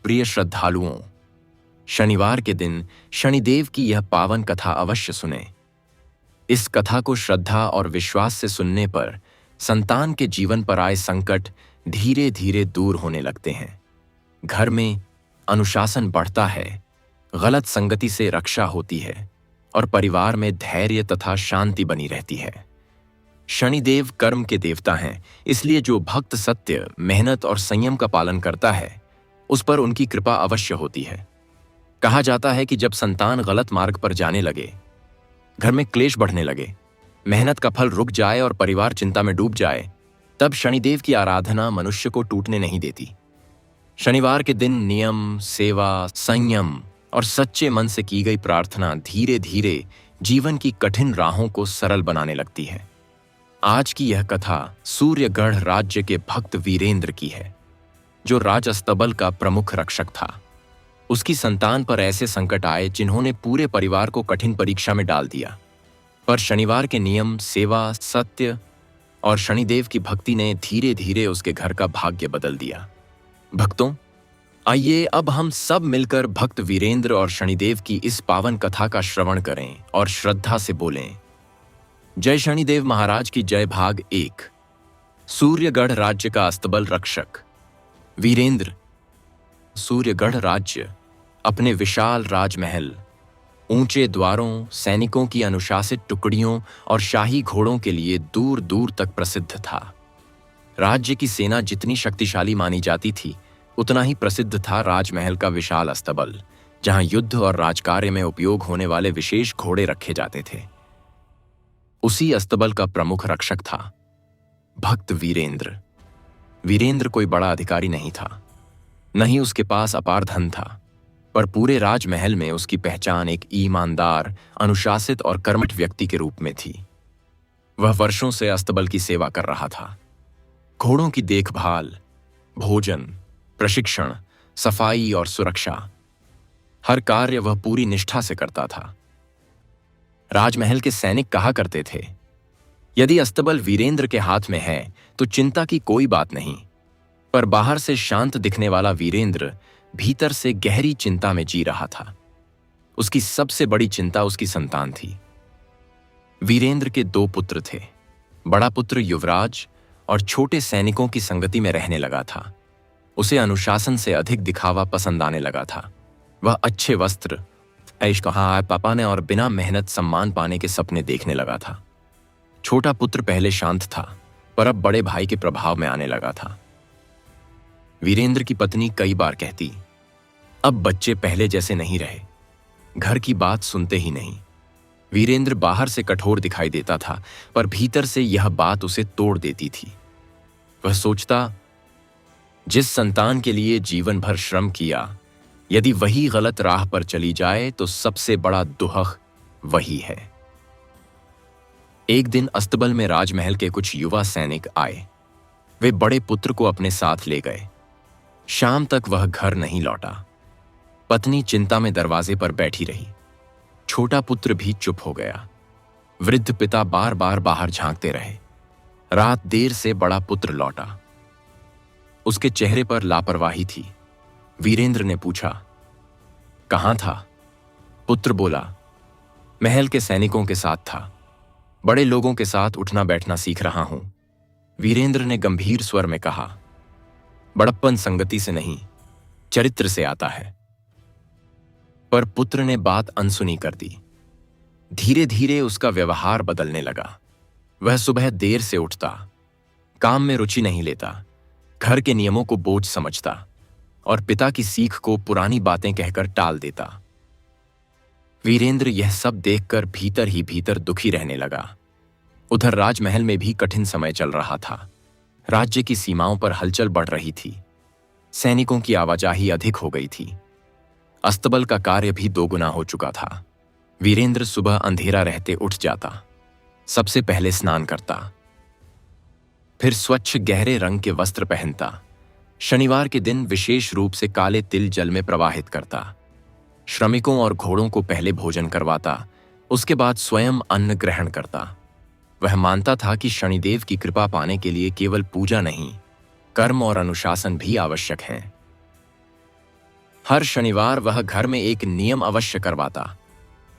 प्रिय श्रद्धालुओं, शनिवार के दिन शनिदेव की यह पावन कथा अवश्य सुने। इस कथा को श्रद्धा और विश्वास से सुनने पर संतान के जीवन पर आए संकट धीरे धीरे दूर होने लगते हैं। घर में अनुशासन बढ़ता है, गलत संगति से रक्षा होती है और परिवार में धैर्य तथा शांति बनी रहती है। शनिदेव कर्म के देवता हैं, इसलिए जो भक्त सत्य, मेहनत और संयम का पालन करता है उस पर उनकी कृपा अवश्य होती है। कहा जाता है कि जब संतान गलत मार्ग पर जाने लगे, घर में क्लेश बढ़ने लगे, मेहनत का फल रुक जाए और परिवार चिंता में डूब जाए, तब शनिदेव की आराधना मनुष्य को टूटने नहीं देती। शनिवार के दिन नियम, सेवा, संयम और सच्चे मन से की गई प्रार्थना धीरे धीरे जीवन की कठिन राहों को सरल बनाने लगती है। आज की यह कथा सूर्यगढ़ राज्य के भक्त वीरेंद्र की है, जो राज अस्तबल का प्रमुख रक्षक था। उसकी संतान पर ऐसे संकट आए जिन्होंने पूरे परिवार को कठिन परीक्षा में डाल दिया, पर शनिवार के नियम, सेवा, सत्य और शनिदेव की भक्ति ने धीरे धीरे उसके घर का भाग्य बदल दिया। भक्तों, आइए अब हम सब मिलकर भक्त वीरेंद्र और शनिदेव की इस पावन कथा का श्रवण करें और श्रद्धा से बोलें। जय शनिदेव महाराज की जय। भाग 1। सूर्यगढ़ राज्य का अस्तबल रक्षक वीरेंद्र। सूर्यगढ़ राज्य अपने विशाल राजमहल, ऊंचे द्वारों, सैनिकों की अनुशासित टुकड़ियों और शाही घोड़ों के लिए दूर दूर तक प्रसिद्ध था। राज्य की सेना जितनी शक्तिशाली मानी जाती थी, उतना ही प्रसिद्ध था राजमहल का विशाल अस्तबल, जहां युद्ध और राजकार्य में उपयोग होने वाले विशेष घोड़े रखे जाते थे। उसी अस्तबल का प्रमुख रक्षक था भक्त वीरेंद्र। वीरेंद्र कोई बड़ा अधिकारी नहीं था, न ही उसके पास अपार धन था, पर पूरे राजमहल में उसकी पहचान एक ईमानदार, अनुशासित और कर्मठ व्यक्ति के रूप में थी। वह वर्षों से अस्तबल की सेवा कर रहा था। घोड़ों की देखभाल, भोजन, प्रशिक्षण, सफाई और सुरक्षा, हर कार्य वह पूरी निष्ठा से करता था। राजमहल के सैनिक कहा करते थे, यदि अस्तबल वीरेंद्र के हाथ में है तो चिंता की कोई बात नहीं। पर बाहर से शांत दिखने वाला वीरेंद्र भीतर से गहरी चिंता में जी रहा था। उसकी सबसे बड़ी चिंता उसकी संतान थी। वीरेंद्र के 2 पुत्र थे। बड़ा पुत्र युवराज और छोटे सैनिकों की संगति में रहने लगा था। उसे अनुशासन से अधिक दिखावा पसंद आने लगा था। वह अच्छे वस्त्र, ऐश कहा पापा ने और बिना मेहनत सम्मान पाने के सपने देखने लगा था। छोटा पुत्र पहले शांत था, पर अब बड़े भाई के प्रभाव में आने लगा था। वीरेंद्र की पत्नी कई बार कहती, अब बच्चे पहले जैसे नहीं रहे, घर की बात सुनते ही नहीं। वीरेंद्र बाहर से कठोर दिखाई देता था, पर भीतर से यह बात उसे तोड़ देती थी। वह सोचता, जिस संतान के लिए जीवन भर श्रम किया, यदि वही गलत राह पर चली जाए तो सबसे बड़ा दुहक वही है। एक दिन अस्तबल में राजमहल के कुछ युवा सैनिक आए। वे बड़े पुत्र को अपने साथ ले गए। शाम तक वह घर नहीं लौटा। पत्नी चिंता में दरवाजे पर बैठी रही। छोटा पुत्र भी चुप हो गया। वृद्ध पिता बार बार बाहर झांकते रहे। रात देर से बड़ा पुत्र लौटा। उसके चेहरे पर लापरवाही थी। वीरेंद्र ने पूछा, कहां था? पुत्र बोला, महल के सैनिकों के साथ था। बड़े लोगों के साथ उठना बैठना सीख रहा हूं। वीरेंद्र ने गंभीर स्वर में कहा, बड़प्पन संगति से नहीं, चरित्र से आता है। पर पुत्र ने बात अनसुनी कर दी। धीरे धीरे उसका व्यवहार बदलने लगा। वह सुबह देर से उठता, काम में रुचि नहीं लेता, घर के नियमों को बोझ समझता और पिता की सीख को पुरानी बातें कहकर टाल देता। वीरेंद्र यह सब देखकर भीतर ही भीतर दुखी रहने लगा। उधर राजमहल में भी कठिन समय चल रहा था। राज्य की सीमाओं पर हलचल बढ़ रही थी। सैनिकों की आवाजाही अधिक हो गई थी। अस्तबल का कार्य भी दोगुना हो चुका था। वीरेंद्र सुबह अंधेरा रहते उठ जाता। सबसे पहले स्नान करता, फिर स्वच्छ गहरे रंग के वस्त्र पहनता। शनिवार के दिन विशेष रूप से काले तिल जल में प्रवाहित करता। श्रमिकों और घोड़ों को पहले भोजन करवाता, उसके बाद स्वयं अन्न ग्रहण करता। वह मानता था कि शनिदेव की कृपा पाने के लिए केवल पूजा नहीं, कर्म और अनुशासन भी आवश्यक हैं। हर शनिवार वह घर में एक नियम अवश्य करवाता।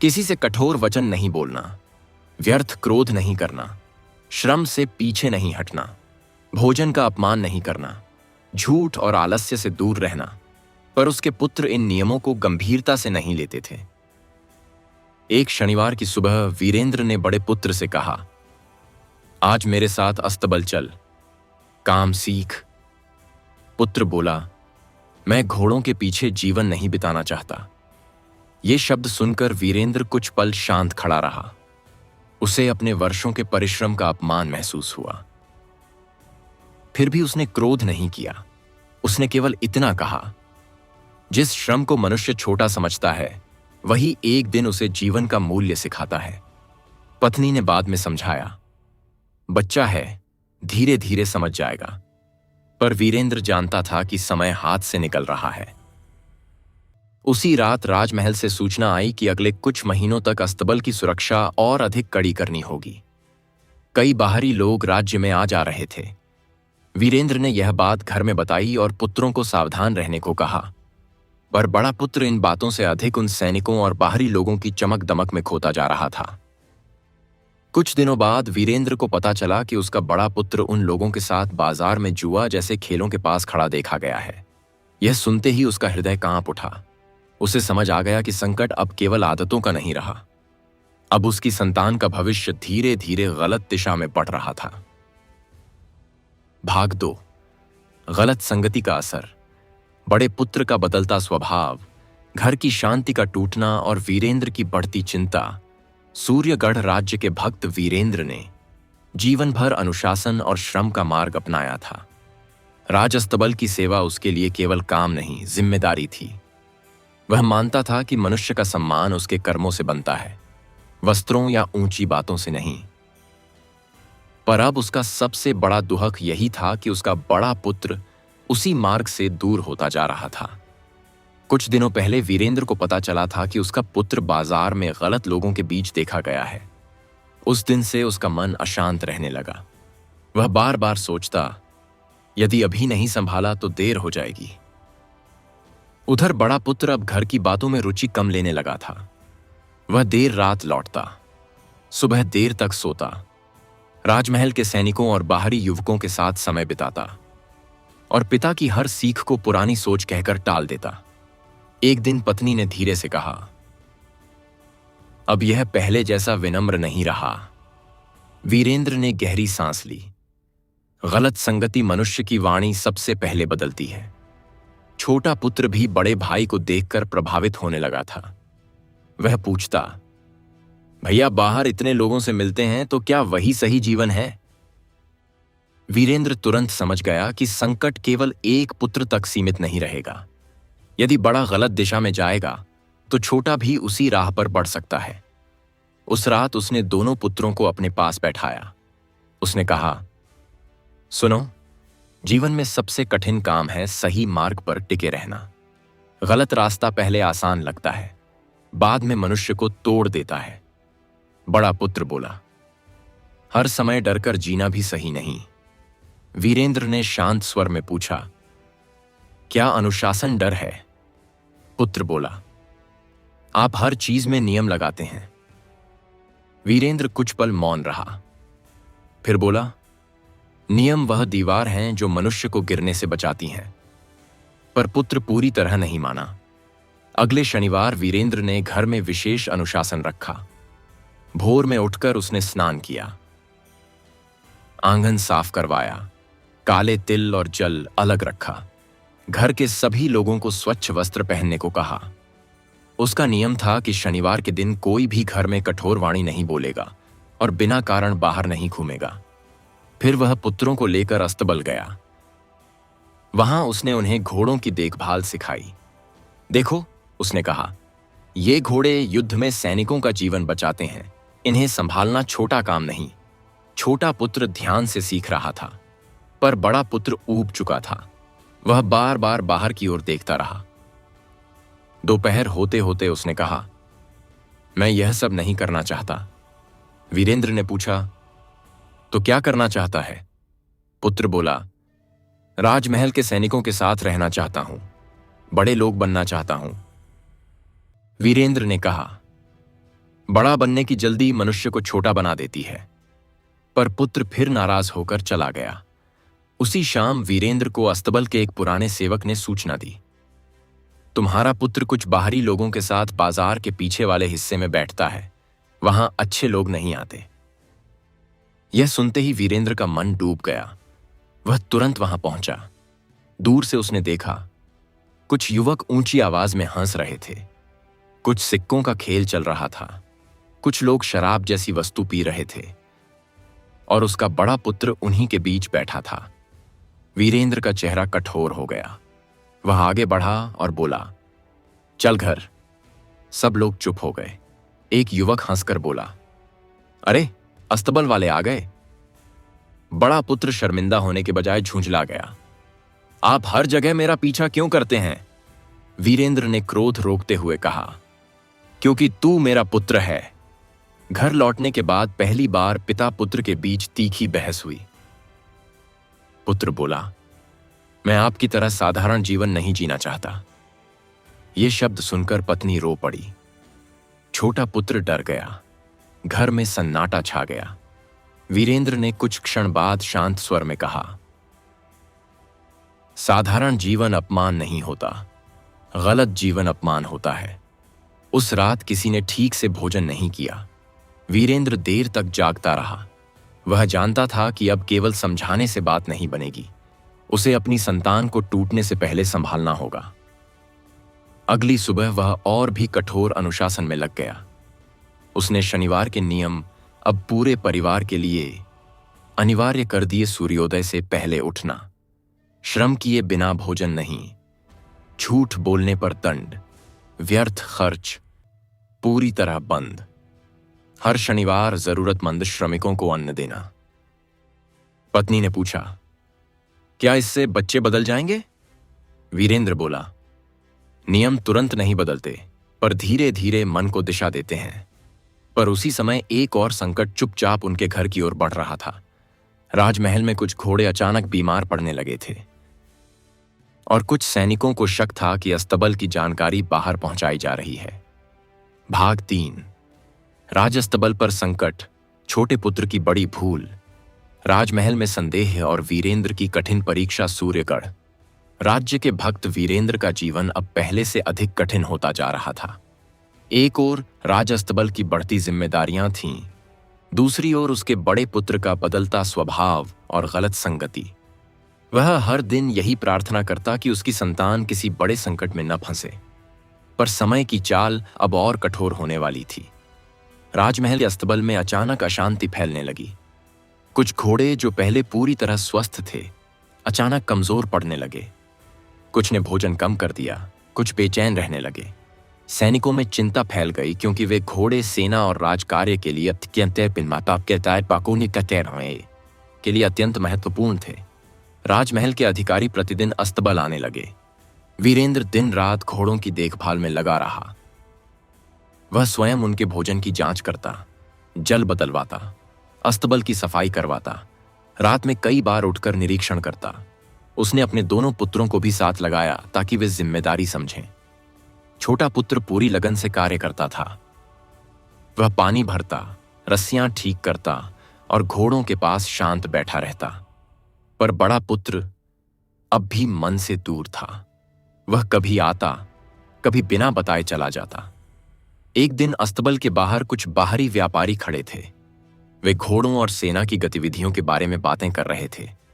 किसी से कठोर वचन नहीं बोलना, व्यर्थ क्रोध नहीं करना, श्रम से पीछे नहीं हटना, भोजन का अपमान नहीं करना, झूठ और आलस्य से दूर रहना। पर उसके पुत्र इन नियमों को गंभीरता से नहीं लेते थे। एक शनिवार की सुबह वीरेंद्र ने बड़े पुत्र से कहा, आज मेरे साथ अस्तबल चल, काम सीख। पुत्र बोला, मैं घोड़ों के पीछे जीवन नहीं बिताना चाहता। ये शब्द सुनकर वीरेंद्र कुछ पल शांत खड़ा रहा। उसे अपने वर्षों के परिश्रम का अपमान महसूस हुआ। फिर भी उसने क्रोध नहीं किया। उसने केवल इतना कहा, जिस श्रम को मनुष्य छोटा समझता है वही एक दिन उसे जीवन का मूल्य सिखाता है। पत्नी ने बाद में समझाया, बच्चा है, धीरे धीरे समझ जाएगा। पर वीरेंद्र जानता था कि समय हाथ से निकल रहा है। उसी रात राजमहल से सूचना आई कि अगले कुछ महीनों तक अस्तबल की सुरक्षा और अधिक कड़ी करनी होगी। कई बाहरी लोग राज्य में आ जा रहे थे। वीरेंद्र ने यह बात घर में बताई और पुत्रों को सावधान रहने को कहा। पर बड़ा पुत्र इन बातों से अधिक उन सैनिकों और बाहरी लोगों की चमक दमक में खोता जा रहा था। कुछ दिनों बाद वीरेंद्र को पता चला कि उसका बड़ा पुत्र उन लोगों के साथ बाजार में जुआ जैसे खेलों के पास खड़ा देखा गया है। यह सुनते ही उसका हृदय कांप उठा। उसे समझ आ गया कि संकट अब केवल आदतों का नहीं रहा, अब उसकी संतान का भविष्य धीरे धीरे गलत दिशा में बढ़ रहा था। भाग 2, गलत संगति का असर। बड़े पुत्र का बदलता स्वभाव, घर की शांति का टूटना और वीरेंद्र की बढ़ती चिंता। सूर्यगढ़ राज्य के भक्त वीरेंद्र ने जीवन भर अनुशासन और श्रम का मार्ग अपनाया था। राजअस्तबल की सेवा उसके लिए केवल काम नहीं, जिम्मेदारी थी। वह मानता था कि मनुष्य का सम्मान उसके कर्मों से बनता है, वस्त्रों या ऊंची बातों से नहीं। पर अब उसका सबसे बड़ा दुहक यही था कि उसका बड़ा पुत्र उसी मार्ग से दूर होता जा रहा था। कुछ दिनों पहले वीरेंद्र को पता चला था कि उसका पुत्र बाजार में गलत लोगों के बीच देखा गया है। उस दिन से उसका मन अशांत रहने लगा। वह बार बार सोचता, यदि अभी नहीं संभाला तो देर हो जाएगी। उधर बड़ा पुत्र अब घर की बातों में रुचि कम लेने लगा था। वह देर रात लौटता, सुबह देर तक सोता, राजमहल के सैनिकों और बाहरी युवकों के साथ समय बिताता और पिता की हर सीख को पुरानी सोच कहकर टाल देता। एक दिन पत्नी ने धीरे से कहा, अब यह पहले जैसा विनम्र नहीं रहा। वीरेंद्र ने गहरी सांस ली। गलत संगति मनुष्य की वाणी सबसे पहले बदलती है। छोटा पुत्र भी बड़े भाई को देखकर प्रभावित होने लगा था। वह पूछता, भैया बाहर इतने लोगों से मिलते हैं तो क्या वही सही जीवन है? वीरेंद्र तुरंत समझ गया कि संकट केवल एक पुत्र तक सीमित नहीं रहेगा। यदि बड़ा गलत दिशा में जाएगा तो छोटा भी उसी राह पर बढ़ सकता है। उस रात उसने दोनों पुत्रों को अपने पास बैठाया। उसने कहा, सुनो, जीवन में सबसे कठिन काम है सही मार्ग पर टिके रहना। गलत रास्ता पहले आसान लगता है, बाद में मनुष्य को तोड़ देता है। बड़ा पुत्र बोला, हर समय डरकर जीना भी सही नहीं। वीरेंद्र ने शांत स्वर में पूछा, क्या अनुशासन डर है? पुत्र बोला, आप हर चीज में नियम लगाते हैं। वीरेंद्र कुछ पल मौन रहा, फिर बोला, नियम वह दीवार हैं जो मनुष्य को गिरने से बचाती हैं। पर पुत्र पूरी तरह नहीं माना। अगले शनिवार वीरेंद्र ने घर में विशेष अनुशासन रखा। भोर में उठकर उसने स्नान किया, आंगन साफ करवाया, काले तिल और जल अलग रखा, घर के सभी लोगों को स्वच्छ वस्त्र पहनने को कहा। उसका नियम था कि शनिवार के दिन कोई भी घर में कठोर वाणी नहीं बोलेगा और बिना कारण बाहर नहीं घूमेगा। फिर वह पुत्रों को लेकर अस्तबल गया। वहां उसने उन्हें घोड़ों की देखभाल सिखाई। देखो, उसने कहा, ये घोड़े युद्ध में सैनिकों का जीवन बचाते हैं। इन्हें संभालना छोटा काम नहीं। छोटा पुत्र ध्यान से सीख रहा था, पर बड़ा पुत्र ऊब चुका था। वह बार बार बाहर की ओर देखता रहा। दोपहर होते होते उसने कहा, मैं यह सब नहीं करना चाहता। वीरेंद्र ने पूछा, तो क्या करना चाहता है? पुत्र बोला, राजमहल के सैनिकों के साथ रहना चाहता हूं। बड़े लोग बनना चाहता हूं। वीरेंद्र ने कहा। बड़ा बनने की जल्दी मनुष्य को छोटा बना देती है। पर पुत्र फिर नाराज होकर चला गया। उसी शाम वीरेंद्र को अस्तबल के एक पुराने सेवक ने सूचना दी। तुम्हारा पुत्र कुछ बाहरी लोगों के साथ बाजार के पीछे वाले हिस्से में बैठता है, वहां अच्छे लोग नहीं आते। यह सुनते ही वीरेंद्र का मन डूब गया। वह तुरंत वहां पहुंचा। दूर से उसने देखा, कुछ युवक ऊंची आवाज में हंस रहे थे। कुछ सिक्कों का खेल चल रहा था। कुछ लोग शराब जैसी वस्तु पी रहे थे और उसका बड़ा पुत्र उन्हीं के बीच बैठा था। वीरेंद्र का चेहरा कठोर हो गया। वह आगे बढ़ा और बोला, चल घर। सब लोग चुप हो गए। एक युवक हंसकर बोला, अरे अस्तबल वाले आ गए। बड़ा पुत्र शर्मिंदा होने के बजाय झुंझला गया। आप हर जगह मेरा पीछा क्यों करते हैं? वीरेंद्र ने क्रोध रोकते हुए कहा, क्योंकि तू मेरा पुत्र है। घर लौटने के बाद पहली बार पिता पुत्र के बीच तीखी बहस हुई। पुत्र बोला, मैं आपकी तरह साधारण जीवन नहीं जीना चाहता। यह शब्द सुनकर पत्नी रो पड़ी। छोटा पुत्र डर गया। घर में सन्नाटा छा गया। वीरेंद्र ने कुछ क्षण बाद शांत स्वर में कहा, साधारण जीवन अपमान नहीं होता, गलत जीवन अपमान होता है। उस रात किसी ने ठीक से भोजन नहीं किया। वीरेंद्र देर तक जागता रहा। वह जानता था कि अब केवल समझाने से बात नहीं बनेगी। उसे अपनी संतान को टूटने से पहले संभालना होगा। अगली सुबह वह और भी कठोर अनुशासन में लग गया। उसने शनिवार के नियम अब पूरे परिवार के लिए अनिवार्य कर दिए। सूर्योदय से पहले उठना, श्रम किए बिना भोजन नहीं, झूठ बोलने पर दंड, व्यर्थ खर्च पूरी तरह बंद, हर शनिवार जरूरतमंद श्रमिकों को अन्न देना। पत्नी ने पूछा, क्या इससे बच्चे बदल जाएंगे? वीरेंद्र बोला, नियम तुरंत नहीं बदलते, पर धीरे धीरे मन को दिशा देते हैं। पर उसी समय एक और संकट चुपचाप उनके घर की ओर बढ़ रहा था। राजमहल में कुछ घोड़े अचानक बीमार पड़ने लगे थे और कुछ सैनिकों को शक था कि अस्तबल की जानकारी बाहर पहुंचाई जा रही है। भाग 3। राजअस्तबल पर संकट, छोटे पुत्र की बड़ी भूल, राजमहल में संदेह और वीरेंद्र की कठिन परीक्षा। सूर्यगढ़। राज्य के भक्त वीरेंद्र का जीवन अब पहले से अधिक कठिन होता जा रहा था। एक ओर राजअस्तबल की बढ़ती जिम्मेदारियां थीं, दूसरी ओर उसके बड़े पुत्र का बदलता स्वभाव और गलत संगति। वह हर दिन यही प्रार्थना करता कि उसकी संतान किसी बड़े संकट में न फंसे। पर समय की चाल अब और कठोर होने वाली थी। राजमहल के अस्तबल में अचानक अशांति फैलने लगी। कुछ घोड़े जो पहले पूरी तरह स्वस्थ थे, अचानक कमजोर पड़ने लगे। कुछ ने भोजन कम कर दिया, कुछ बेचैन रहने लगे। सैनिकों में चिंता फैल गई, क्योंकि वे घोड़े सेना और राजकार्य के लिए अत्यंत महत्वपूर्ण थे। राजमहल के अधिकारी प्रतिदिन अस्तबल आने लगे। वीरेंद्र दिन रात घोड़ों की देखभाल में लगा रहा। वह स्वयं उनके भोजन की जांच करता, जल बदलवाता, अस्तबल की सफाई करवाता, रात में कई बार उठकर निरीक्षण करता। उसने अपने दोनों पुत्रों को भी साथ लगाया ताकि वे जिम्मेदारी समझें। छोटा पुत्र पूरी लगन से कार्य करता था। वह पानी भरता, रस्सियां ठीक करता और घोड़ों के पास शांत बैठा रहता। पर बड़ा पुत्र अब भी मन से दूर था। वह कभी आता, कभी बिना बताए चला जाता। एक दिन अस्तबल के बाहर कुछ बाहरी व्यापारी खड़े थे। वे घोड़ों और सेना की गतिविधियों के बारे में बातें कर रहे थे।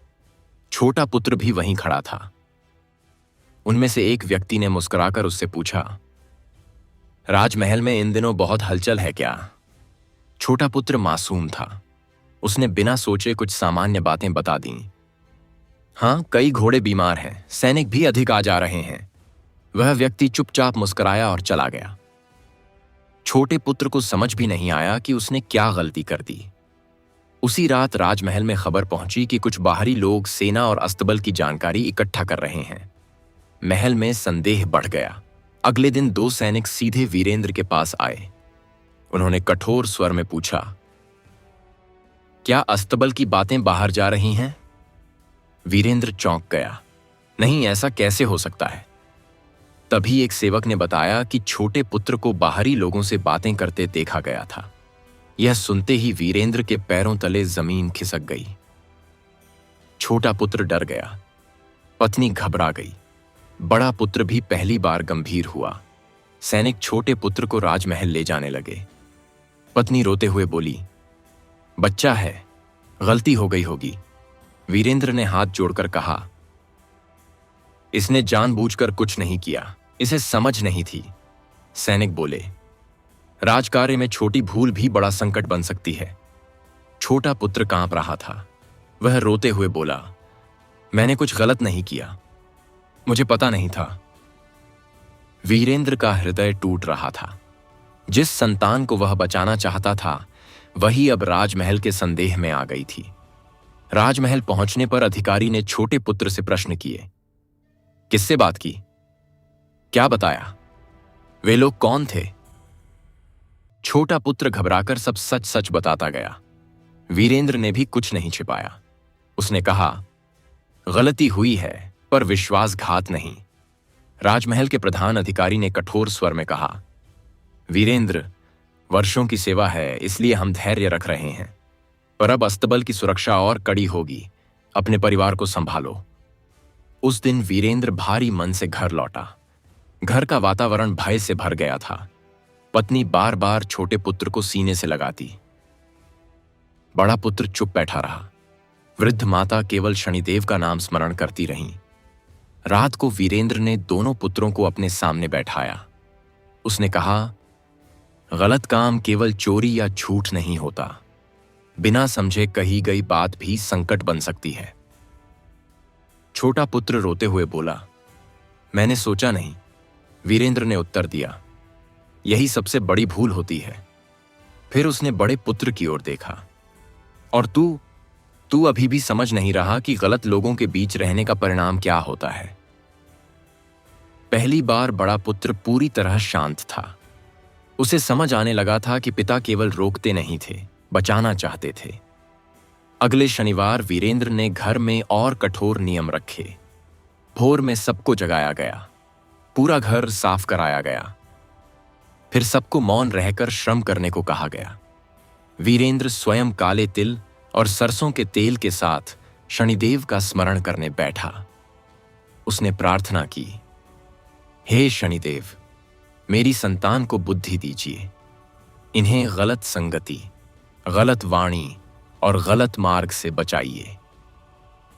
छोटा पुत्र भी वहीं खड़ा था। उनमें से एक व्यक्ति ने मुस्कुराकर उससे पूछा, राजमहल में इन दिनों बहुत हलचल है क्या? छोटा पुत्र मासूम था। उसने बिना सोचे कुछ सामान्य बातें बता दीं। हाँ, कई घोड़े बीमार हैं, सैनिक भी अधिक आ जा रहे हैं। वह व्यक्ति चुपचाप मुस्कुराया और चला गया। छोटे पुत्र को समझ भी नहीं आया कि उसने क्या गलती कर दी। उसी रात राजमहल में खबर पहुंची कि कुछ बाहरी लोग सेना और अस्तबल की जानकारी इकट्ठा कर रहे हैं। महल में संदेह बढ़ गया। अगले दिन 2 सैनिक सीधे वीरेंद्र के पास आए। उन्होंने कठोर स्वर में पूछा, क्या अस्तबल की बातें बाहर जा रही हैं? वीरेंद्र चौंक गया। नहीं, ऐसा कैसे हो सकता है? तभी एक सेवक ने बताया कि छोटे पुत्र को बाहरी लोगों से बातें करते देखा गया था। यह सुनते ही वीरेंद्र के पैरों तले जमीन खिसक गई। छोटा पुत्र डर गया, पत्नी घबरा गई, बड़ा पुत्र भी पहली बार गंभीर हुआ। सैनिक छोटे पुत्र को राजमहल ले जाने लगे। पत्नी रोते हुए बोली, बच्चा है, गलती हो गई होगी। वीरेंद्र ने हाथ जोड़कर कहा, इसने जानबूझकर कुछ नहीं किया, इसे समझ नहीं थी। सैनिक बोले, राजकार्य में छोटी भूल भी बड़ा संकट बन सकती है। छोटा पुत्र कांप रहा था। वह रोते हुए बोला, मैंने कुछ गलत नहीं किया, मुझे पता नहीं था। वीरेंद्र का हृदय टूट रहा था। जिस संतान को वह बचाना चाहता था वही अब राजमहल के संदेह में आ गई थी। राजमहल पहुंचने पर अधिकारी ने छोटे पुत्र से प्रश्न किए, किससे बात की, क्या बताया, वे लोग कौन थे? छोटा पुत्र घबराकर सब सच सच बताता गया। वीरेंद्र ने भी कुछ नहीं छिपाया। उसने कहा, गलती हुई है पर विश्वासघात नहीं। राजमहल के प्रधान अधिकारी ने कठोर स्वर में कहा, वीरेंद्र, वर्षों की सेवा है इसलिए हम धैर्य रख रहे हैं, पर अब अस्तबल की सुरक्षा और कड़ी होगी, अपने परिवार को संभालो। उस दिन वीरेंद्र भारी मन से घर लौटा। घर का वातावरण भय से भर गया था। पत्नी बार बार छोटे पुत्र को सीने से लगाती। बड़ा पुत्र चुप बैठा रहा। वृद्ध माता केवल शनिदेव का नाम स्मरण करती रहीं। रात को वीरेंद्र ने दोनों पुत्रों को अपने सामने बैठाया। उसने कहा, गलत काम केवल चोरी या झूठ नहीं होता, बिना समझे कही गई बात भी संकट बन सकती है। छोटा पुत्र रोते हुए बोला, मैंने सोचा नहीं। वीरेंद्र ने उत्तर दिया, यही सबसे बड़ी भूल होती है। फिर उसने बड़े पुत्र की ओर देखा, और तू अभी भी समझ नहीं रहा कि गलत लोगों के बीच रहने का परिणाम क्या होता है। पहली बार बड़ा पुत्र पूरी तरह शांत था। उसे समझ आने लगा था कि पिता केवल रोकते नहीं थे, बचाना चाहते थे। अगले शनिवार वीरेंद्र ने घर में और कठोर नियम रखे। भोर में सबको जगाया गया, पूरा घर साफ कराया गया। फिर सबको मौन रहकर श्रम करने को कहा गया। वीरेंद्र स्वयं काले तिल और सरसों के तेल के साथ शनिदेव का स्मरण करने बैठा। उसने प्रार्थना की, हे शनिदेव, मेरी संतान को बुद्धि दीजिए। इन्हें गलत संगति, गलत वाणी और गलत मार्ग से बचाइए।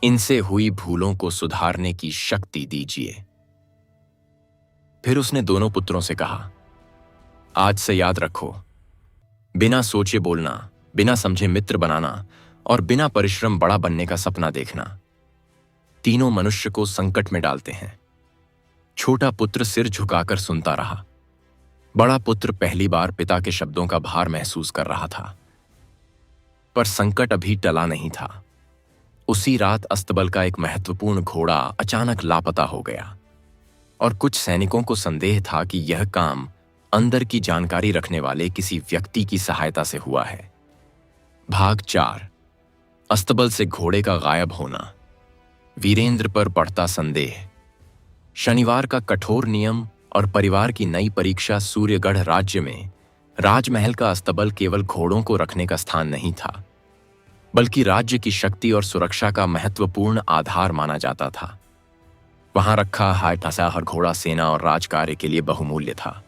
इनसे हुई भूलों को सुधारने की शक्ति दीजिए। फिर उसने दोनों पुत्रों से कहा, आज से याद रखो, बिना सोचे बोलना, बिना समझे मित्र बनाना और बिना परिश्रम बड़ा बनने का सपना देखना, तीनों मनुष्य को संकट में डालते हैं। छोटा पुत्र सिर झुकाकर सुनता रहा। बड़ा पुत्र पहली बार पिता के शब्दों का भार महसूस कर रहा था, पर संकट अभी टला नहीं था। उसी रात अस्तबल का एक महत्वपूर्ण घोड़ा अचानक लापता हो गया और कुछ सैनिकों को संदेह था कि यह काम अंदर की जानकारी रखने वाले किसी व्यक्ति की सहायता से हुआ है। भाग 4। अस्तबल से घोड़े का गायब होना, वीरेंद्र पर बढ़ता संदेह, शनिवार का कठोर नियम और परिवार की नई परीक्षा। सूर्यगढ़ राज्य में राजमहल का अस्तबल केवल घोड़ों को रखने का स्थान नहीं था, बल्कि राज्य की शक्ति और सुरक्षा का महत्वपूर्ण आधार माना जाता था। वहां रखा हर घोड़ा सेना और राजकार्य के लिए बहुमूल्य था।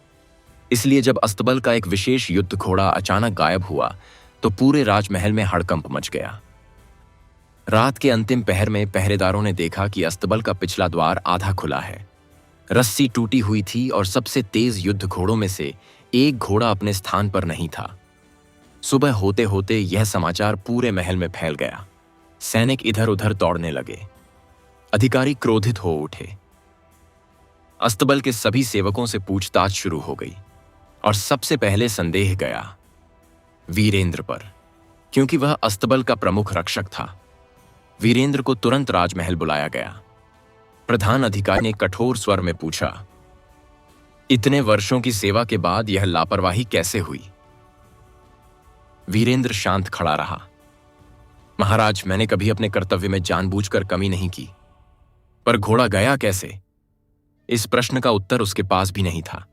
इसलिए जब अस्तबल का एक विशेष युद्ध घोड़ा अचानक गायब हुआ तो पूरे राजमहल में हड़कंप मच गया। रात के अंतिम पहर में पहरेदारों ने देखा कि अस्तबल का पिछला द्वार आधा खुला है। रस्सी टूटी हुई थी और सबसे तेज युद्ध घोड़ों में से एक घोड़ा अपने स्थान पर नहीं था। सुबह होते होते यह समाचार पूरे महल में फैल गया। सैनिक इधर उधर दौड़ने लगे। अधिकारी क्रोधित हो उठे। अस्तबल के सभी सेवकों से पूछताछ शुरू हो गई और सबसे पहले संदेह गया वीरेंद्र पर, क्योंकि वह अस्तबल का प्रमुख रक्षक था। वीरेंद्र को तुरंत राजमहल बुलाया गया। प्रधान अधिकारी ने कठोर स्वर में पूछा, इतने वर्षों की सेवा के बाद यह लापरवाही कैसे हुई? वीरेंद्र शांत खड़ा रहा। महाराज, मैंने कभी अपने कर्तव्य में जानबूझकर कमी नहीं की, पर घोड़ा गया कैसे? इस प्रश्न का उत्तर उसके पास भी नहीं था।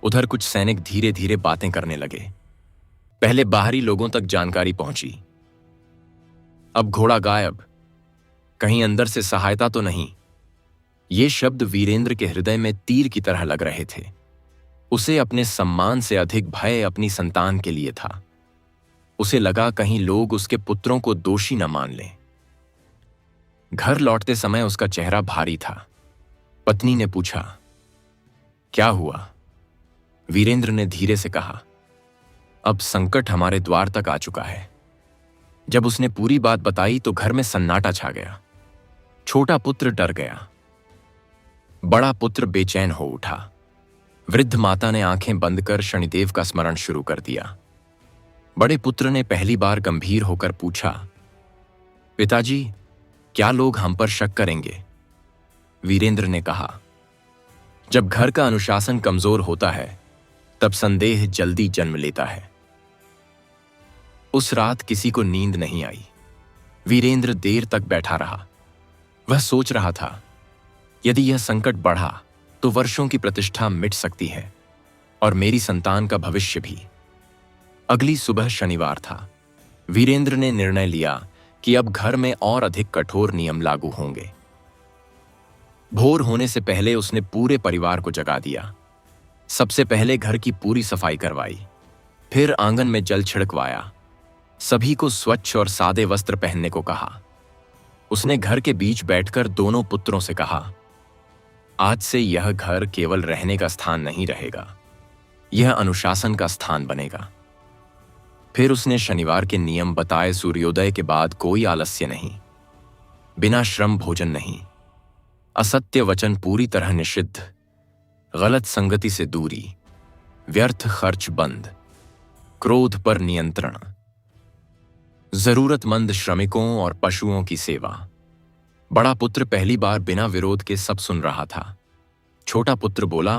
उधर कुछ सैनिक धीरे धीरे बातें करने लगे। पहले बाहरी लोगों तक जानकारी पहुंची। अब घोड़ा गायब, कहीं अंदर से सहायता तो नहीं। ये शब्द वीरेंद्र के हृदय में तीर की तरह लग रहे थे। उसे अपने सम्मान से अधिक भय अपनी संतान के लिए था। उसे लगा कहीं लोग उसके पुत्रों को दोषी न मान लें। घर लौटते समय उसका चेहरा भारी था। पत्नी ने पूछा, क्या हुआ? वीरेंद्र ने धीरे से कहा, अब संकट हमारे द्वार तक आ चुका है। जब उसने पूरी बात बताई तो घर में सन्नाटा छा गया। छोटा पुत्र डर गया, बड़ा पुत्र बेचैन हो उठा। वृद्ध माता ने आंखें बंद कर शनिदेव का स्मरण शुरू कर दिया। बड़े पुत्र ने पहली बार गंभीर होकर पूछा, पिताजी, क्या लोग हम पर शक करेंगे? वीरेंद्र ने कहा, जब घर का अनुशासन कमजोर होता है तब संदेह जल्दी जन्म लेता है। उस रात किसी को नींद नहीं आई। वीरेंद्र देर तक बैठा रहा। वह सोच रहा था, यदि यह संकट बढ़ा तो वर्षों की प्रतिष्ठा मिट सकती है और मेरी संतान का भविष्य भी। अगली सुबह शनिवार था। वीरेंद्र ने निर्णय लिया कि अब घर में और अधिक कठोर नियम लागू होंगे। भोर होने से पहले उसने पूरे परिवार को जगा दिया। सबसे पहले घर की पूरी सफाई करवाई, फिर आंगन में जल छिड़कवाया। सभी को स्वच्छ और सादे वस्त्र पहनने को कहा। उसने घर के बीच बैठकर दोनों पुत्रों से कहा, आज से यह घर केवल रहने का स्थान नहीं रहेगा, यह अनुशासन का स्थान बनेगा। फिर उसने शनिवार के नियम बताए। सूर्योदय के बाद कोई आलस्य नहीं, बिना श्रम भोजन नहीं, असत्य वचन पूरी तरह निषिद्ध, गलत संगति से दूरी, व्यर्थ खर्च बंद, क्रोध पर नियंत्रण, जरूरतमंद श्रमिकों और पशुओं की सेवा। बड़ा पुत्र पहली बार बिना विरोध के सब सुन रहा था। छोटा पुत्र बोला,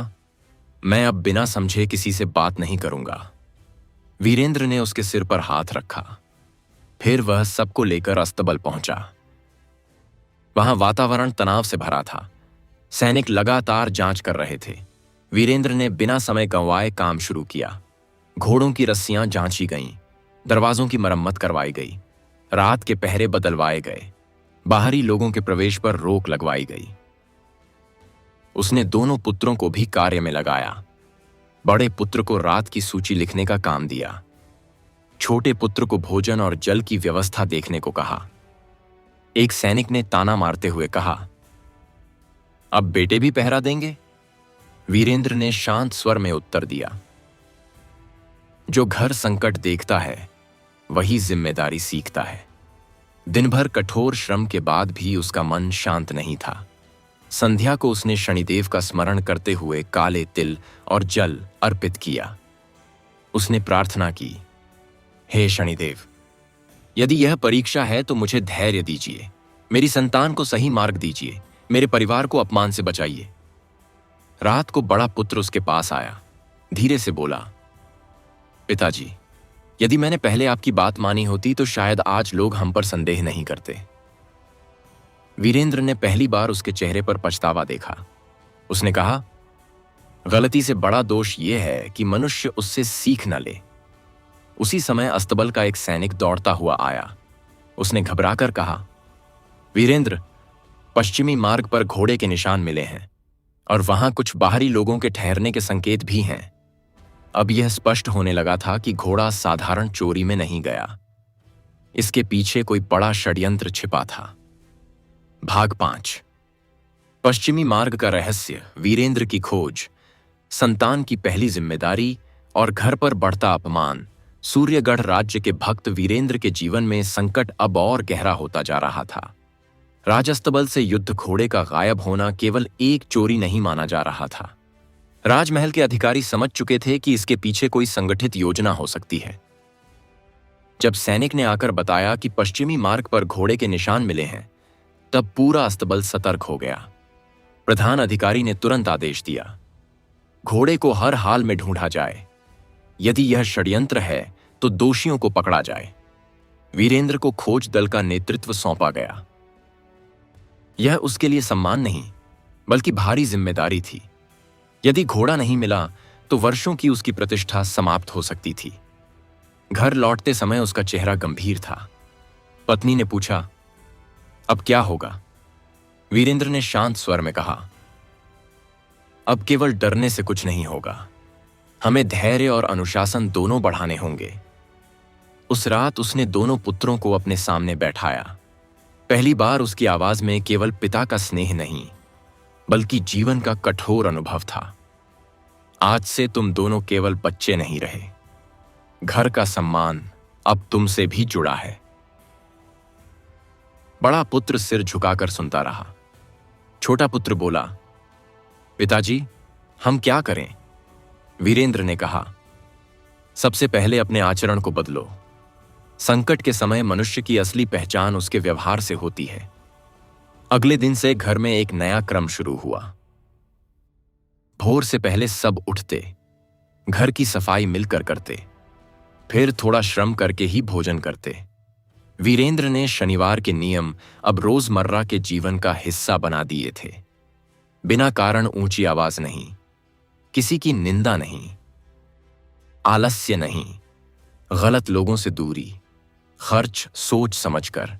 मैं अब बिना समझे किसी से बात नहीं करूंगा। वीरेंद्र ने उसके सिर पर हाथ रखा। फिर वह सबको लेकर अस्तबल पहुंचा। वहां वातावरण तनाव से भरा था। सैनिक लगातार जांच कर रहे थे। वीरेंद्र ने बिना समय गंवाए काम शुरू किया। घोड़ों की रस्सियां जांची गईं, दरवाजों की मरम्मत करवाई गई, रात के पहरे बदलवाए गए, बाहरी लोगों के प्रवेश पर रोक लगवाई गई। उसने दोनों पुत्रों को भी कार्य में लगाया। बड़े पुत्र को रात की सूची लिखने का काम दिया। छोटे पुत्र को भोजन और जल की व्यवस्था देखने को कहा। एक सैनिक ने ताना मारते हुए कहा, अब बेटे भी पहरा देंगे? वीरेंद्र ने शांत स्वर में उत्तर दिया, जो घर संकट देखता है वही जिम्मेदारी सीखता है। दिन भर कठोर श्रम के बाद भी उसका मन शांत नहीं था। संध्या को उसने शनिदेव का स्मरण करते हुए काले तिल और जल अर्पित किया। उसने प्रार्थना की, हे शनिदेव, यदि यह परीक्षा है तो मुझे धैर्य दीजिए, मेरी संतान को सही मार्ग दीजिए, मेरे परिवार को अपमान से बचाइए। रात को बड़ा पुत्र उसके पास आया, धीरे से बोला, पिताजी, यदि मैंने पहले आपकी बात मानी होती तो शायद आज लोग हम पर संदेह नहीं करते। वीरेंद्र ने पहली बार उसके चेहरे पर पछतावा देखा। उसने कहा, गलती से बड़ा दोष यह है कि मनुष्य उससे सीख न ले। उसी समय अस्तबल का एक सैनिक दौड़ता हुआ आया। उसने घबराकर कहा, वीरेंद्र, पश्चिमी मार्ग पर घोड़े के निशान मिले हैं और वहां कुछ बाहरी लोगों के ठहरने के संकेत भी हैं। अब यह स्पष्ट होने लगा था कि घोड़ा साधारण चोरी में नहीं गया। इसके पीछे कोई बड़ा षड्यंत्र छिपा था। भाग 5। पश्चिमी मार्ग का रहस्य, वीरेंद्र की खोज, संतान की पहली जिम्मेदारी और घर पर बढ़ता अपमान। सूर्यगढ़ राज्य के भक्त वीरेंद्र के जीवन में संकट अब और गहरा होता जा रहा था। राजस्तबल से युद्ध घोड़े का गायब होना केवल एक चोरी नहीं माना जा रहा था। राजमहल के अधिकारी समझ चुके थे कि इसके पीछे कोई संगठित योजना हो सकती है। जब सैनिक ने आकर बताया कि पश्चिमी मार्ग पर घोड़े के निशान मिले हैं, तब पूरा अस्तबल सतर्क हो गया। प्रधान अधिकारी ने तुरंत आदेश दिया, घोड़े को हर हाल में ढूंढा जाए। यदि यह षड्यंत्र है तो दोषियों को पकड़ा जाए। वीरेंद्र को खोज दल का नेतृत्व सौंपा गया। यह उसके लिए सम्मान नहीं, बल्कि भारी जिम्मेदारी थी। यदि घोड़ा नहीं मिला तो वर्षों की उसकी प्रतिष्ठा समाप्त हो सकती थी। घर लौटते समय उसका चेहरा गंभीर था। पत्नी ने पूछा, अब क्या होगा? वीरेंद्र ने शांत स्वर में कहा, अब केवल डरने से कुछ नहीं होगा, हमें धैर्य और अनुशासन दोनों बढ़ाने होंगे। उस रात उसने दोनों पुत्रों को अपने सामने बैठाया। पहली बार उसकी आवाज में केवल पिता का स्नेह नहीं, बल्कि जीवन का कठोर अनुभव था। आज से तुम दोनों केवल बच्चे नहीं रहे, घर का सम्मान अब तुमसे भी जुड़ा है। बड़ा पुत्र सिर झुकाकर सुनता रहा। छोटा पुत्र बोला, पिताजी, हम क्या करें? वीरेंद्र ने कहा, सबसे पहले अपने आचरण को बदलो। संकट के समय मनुष्य की असली पहचान उसके व्यवहार से होती है। अगले दिन से घर में एक नया क्रम शुरू हुआ। भोर से पहले सब उठते, घर की सफाई मिलकर करते, फिर थोड़ा श्रम करके ही भोजन करते। वीरेंद्र ने शनिवार के नियम अब रोजमर्रा के जीवन का हिस्सा बना दिए थे। बिना कारण ऊंची आवाज नहीं, किसी की निंदा नहीं, आलस्य नहीं, गलत लोगों से दूरी, खर्च सोच समझकर,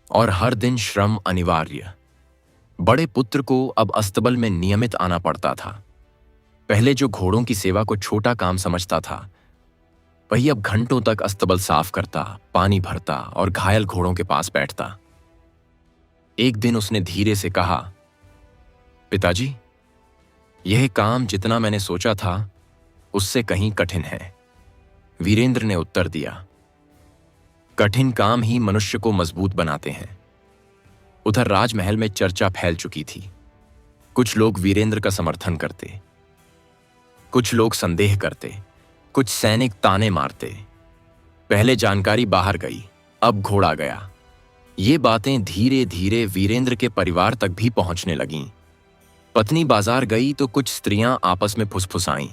और हर दिन श्रम अनिवार्य। बड़े पुत्र को अब अस्तबल में नियमित आना पड़ता था। पहले जो घोड़ों की सेवा को छोटा काम समझता था, वही अब घंटों तक अस्तबल साफ करता, पानी भरता और घायल घोड़ों के पास बैठता। एक दिन उसने धीरे से कहा, पिताजी, यह काम जितना मैंने सोचा था उससे कहीं कठिन है। वीरेंद्र ने उत्तर दिया, कठिन काम ही मनुष्य को मजबूत बनाते हैं। उधर राजमहल में चर्चा फैल चुकी थी। कुछ लोग वीरेंद्र का समर्थन करते, कुछ लोग संदेह करते, कुछ सैनिक ताने मारते। पहले जानकारी बाहर गई, अब घोड़ा गया। ये बातें धीरे धीरे वीरेंद्र के परिवार तक भी पहुंचने लगीं। पत्नी बाजार गई तो कुछ स्त्रियां आपस में फुसफुसाईं।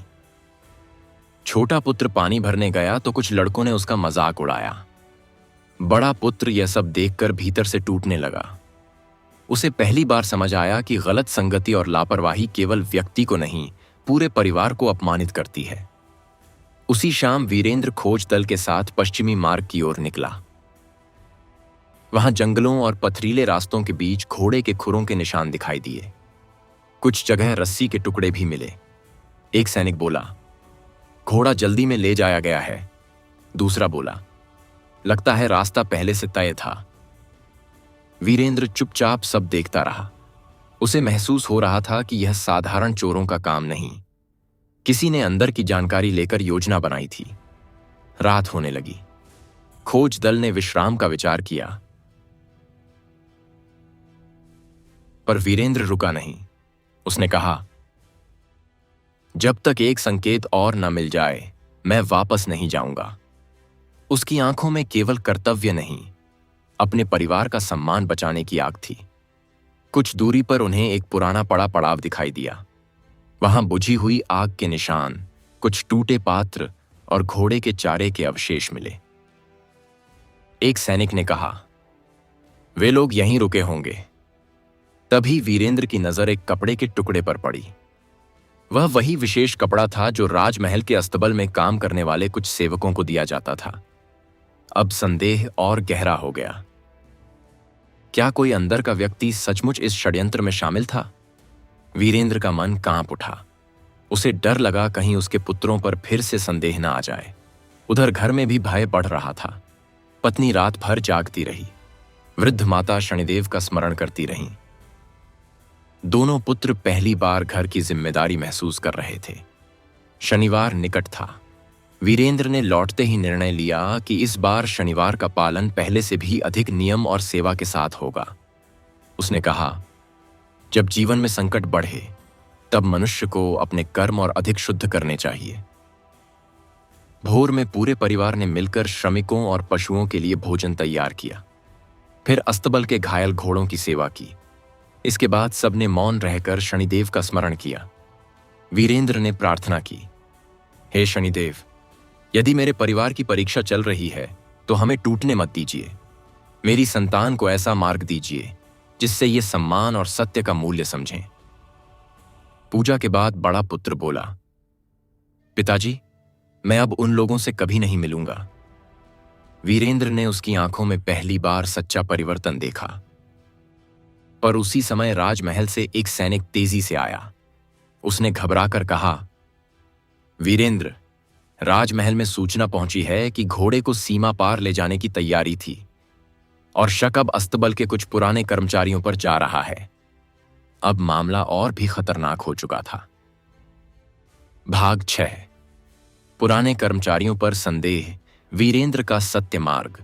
छोटा पुत्र पानी भरने गया तो कुछ लड़कों ने उसका मजाक उड़ाया। बड़ा पुत्र यह सब देखकर भीतर से टूटने लगा। उसे पहली बार समझ आया कि गलत संगति और लापरवाही केवल व्यक्ति को नहीं, पूरे परिवार को अपमानित करती है। उसी शाम वीरेंद्र खोज दल के साथ पश्चिमी मार्ग की ओर निकला। वहां जंगलों और पथरीले रास्तों के बीच घोड़े के खुरों के निशान दिखाई दिए। कुछ जगह रस्सी के टुकड़े भी मिले। एक सैनिक बोला, घोड़ा जल्दी में ले जाया गया है। दूसरा बोला, लगता है रास्ता पहले से तय था। वीरेंद्र चुपचाप सब देखता रहा। उसे महसूस हो रहा था कि यह साधारण चोरों का काम नहीं, किसी ने अंदर की जानकारी लेकर योजना बनाई थी। रात होने लगी। खोज दल ने विश्राम का विचार किया, पर वीरेंद्र रुका नहीं। उसने कहा, जब तक एक संकेत और न मिल जाए मैं वापस नहीं जाऊंगा। उसकी आंखों में केवल कर्तव्य नहीं, अपने परिवार का सम्मान बचाने की आग थी। कुछ दूरी पर उन्हें एक पुराना पड़ा पड़ाव दिखाई दिया। वहां बुझी हुई आग के निशान, कुछ टूटे पात्र और घोड़े के चारे के अवशेष मिले। एक सैनिक ने कहा, वे लोग यहीं रुके होंगे। तभी वीरेंद्र की नजर एक कपड़े के टुकड़े पर पड़ी। वह वही विशेष कपड़ा था जो राजमहल के अस्तबल में काम करने वाले कुछ सेवकों को दिया जाता था। अब संदेह और गहरा हो गया। क्या कोई अंदर का व्यक्ति सचमुच इस षड्यंत्र में शामिल था? वीरेंद्र का मन कांप उठा। उसे डर लगा कहीं उसके पुत्रों पर फिर से संदेह न आ जाए। उधर घर में भी भय बढ़ रहा था। पत्नी रात भर जागती रही। वृद्ध माता शनिदेव का स्मरण करती रहीं। दोनों पुत्र पहली बार घर की जिम्मेदारी महसूस कर रहे थे। शनिवार निकट था। वीरेंद्र ने लौटते ही निर्णय लिया कि इस बार शनिवार का पालन पहले से भी अधिक नियम और सेवा के साथ होगा। उसने कहा, जब जीवन में संकट बढ़े तब मनुष्य को अपने कर्म और अधिक शुद्ध करने चाहिए। भोर में पूरे परिवार ने मिलकर श्रमिकों और पशुओं के लिए भोजन तैयार किया। फिर अस्तबल के घायल घोड़ों की सेवा की। इसके बाद सबने मौन रहकर शनिदेव का स्मरण किया। वीरेंद्र ने प्रार्थना की, हे शनिदेव, यदि मेरे परिवार की परीक्षा चल रही है तो हमें टूटने मत दीजिए। मेरी संतान को ऐसा मार्ग दीजिए जिससे ये सम्मान और सत्य का मूल्य समझें। पूजा के बाद बड़ा पुत्र बोला, पिताजी, मैं अब उन लोगों से कभी नहीं मिलूंगा। वीरेंद्र ने उसकी आंखों में पहली बार सच्चा परिवर्तन देखा। पर उसी समय राजमहल से एक सैनिक तेजी से आया। उसने घबराकर कहा, वीरेंद्र, राजमहल में सूचना पहुंची है कि घोड़े को सीमा पार ले जाने की तैयारी थी और शक अब अस्तबल के कुछ पुराने कर्मचारियों पर जा रहा है। अब मामला और भी खतरनाक हो चुका था। भाग 6। पुराने कर्मचारियों पर संदेह, वीरेंद्र का सत्य मार्ग,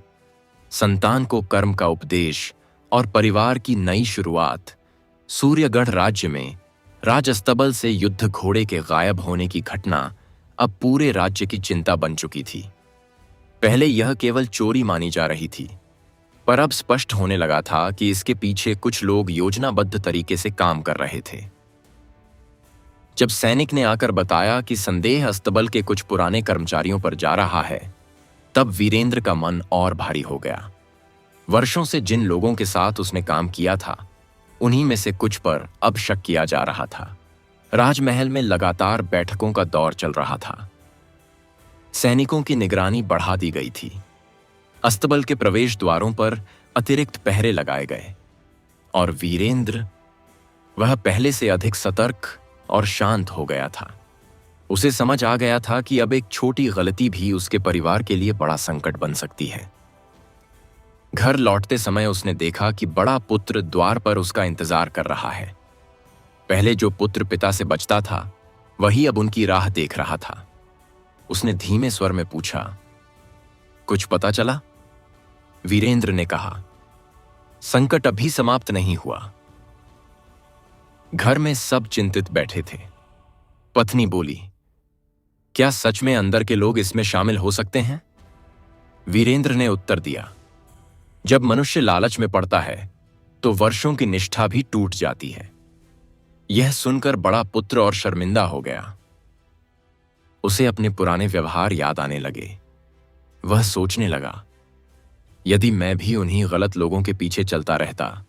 संतान को कर्म का उपदेश और परिवार की नई शुरुआत। सूर्यगढ़ राज्य में राज अस्तबल से युद्ध घोड़े के गायब होने की घटना अब पूरे राज्य की चिंता बन चुकी थी। पहले यह केवल चोरी मानी जा रही थी, पर अब स्पष्ट होने लगा था कि इसके पीछे कुछ लोग योजनाबद्ध तरीके से काम कर रहे थे। जब सैनिक ने आकर बताया कि संदेह अस्तबल के कुछ पुराने कर्मचारियों पर जा रहा है, तब वीरेंद्र का मन और भारी हो गया। वर्षों से जिन लोगों के साथ उसने काम किया था, उन्हीं में से कुछ पर अब शक किया जा रहा था। राजमहल में लगातार बैठकों का दौर चल रहा था। सैनिकों की निगरानी बढ़ा दी गई थी। अस्तबल के प्रवेश द्वारों पर अतिरिक्त पहरे लगाए गए और वीरेंद्र, वह पहले से अधिक सतर्क और शांत हो गया था। उसे समझ आ गया था कि अब एक छोटी गलती भी उसके परिवार के लिए बड़ा संकट बन सकती है। घर लौटते समय उसने देखा कि बड़ा पुत्र द्वार पर उसका इंतजार कर रहा है। पहले जो पुत्र पिता से बचता था, वही अब उनकी राह देख रहा था। उसने धीमे स्वर में पूछा, कुछ पता चला? वीरेंद्र ने कहा, संकट अभी समाप्त नहीं हुआ। घर में सब चिंतित बैठे थे। पत्नी बोली, क्या सच में अंदर के लोग इसमें शामिल हो सकते हैं? वीरेंद्र ने उत्तर दिया, जब मनुष्य लालच में पड़ता है तो वर्षों की निष्ठा भी टूट जाती है। यह सुनकर बड़ा पुत्र और शर्मिंदा हो गया। उसे अपने पुराने व्यवहार याद आने लगे। वह सोचने लगा, यदि मैं भी उन्हीं गलत लोगों के पीछे चलता रहता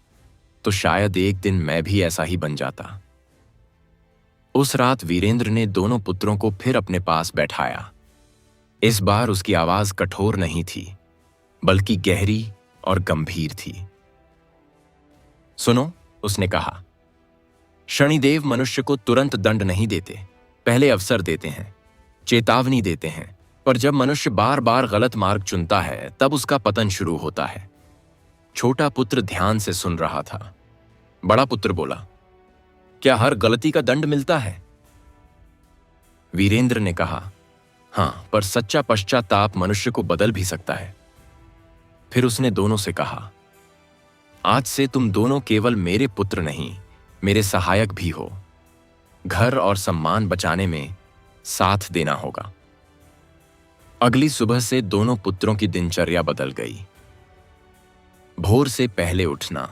तो शायद एक दिन मैं भी ऐसा ही बन जाता। उस रात वीरेंद्र ने दोनों पुत्रों को फिर अपने पास बैठाया। इस बार उसकी आवाज कठोर नहीं थी, बल्कि गहरी और गंभीर थी। सुनो, उसने कहा, शनिदेव मनुष्य को तुरंत दंड नहीं देते, पहले अवसर देते हैं, चेतावनी देते हैं, पर जब मनुष्य बार बार गलत मार्ग चुनता है तब उसका पतन शुरू होता है। छोटा पुत्र ध्यान से सुन रहा था। बड़ा पुत्र बोला, क्या हर गलती का दंड मिलता है? वीरेंद्र ने कहा, हां, पर सच्चा पश्चाताप मनुष्य को बदल भी सकता है। फिर उसने दोनों से कहा, आज से तुम दोनों केवल मेरे पुत्र नहीं, मेरे सहायक भी हो। घर और सम्मान बचाने में साथ देना होगा। अगली सुबह से दोनों पुत्रों की दिनचर्या बदल गई। भोर से पहले उठना,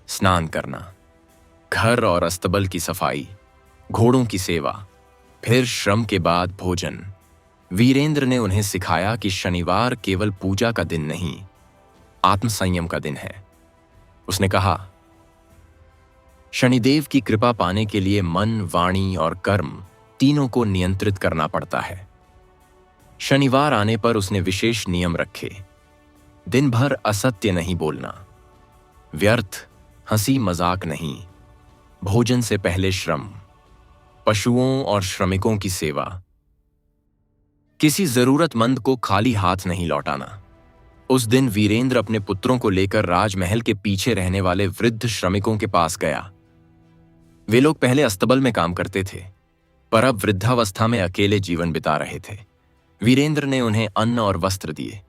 स्नान करना, घर और अस्तबल की सफाई, घोड़ों की सेवा, फिर श्रम के बाद भोजन। वीरेंद्र ने उन्हें सिखाया कि शनिवार केवल पूजा का दिन नहीं, आत्मसंयम का दिन है। उसने कहा, शनिदेव की कृपा पाने के लिए मन, वाणी और कर्म तीनों को नियंत्रित करना पड़ता है। शनिवार आने पर उसने विशेष नियम रखे। दिन भर असत्य नहीं बोलना, व्यर्थ हंसी मजाक नहीं, भोजन से पहले श्रम, पशुओं और श्रमिकों की सेवा, किसी जरूरतमंद को खाली हाथ नहीं लौटाना। उस दिन वीरेंद्र अपने पुत्रों को लेकर राजमहल के पीछे रहने वाले वृद्ध श्रमिकों के पास गया। वे लोग पहले अस्तबल में काम करते थे, पर अब वृद्धावस्था में अकेले जीवन बिता रहे थे। वीरेंद्र ने उन्हें अन्न और वस्त्र दिए।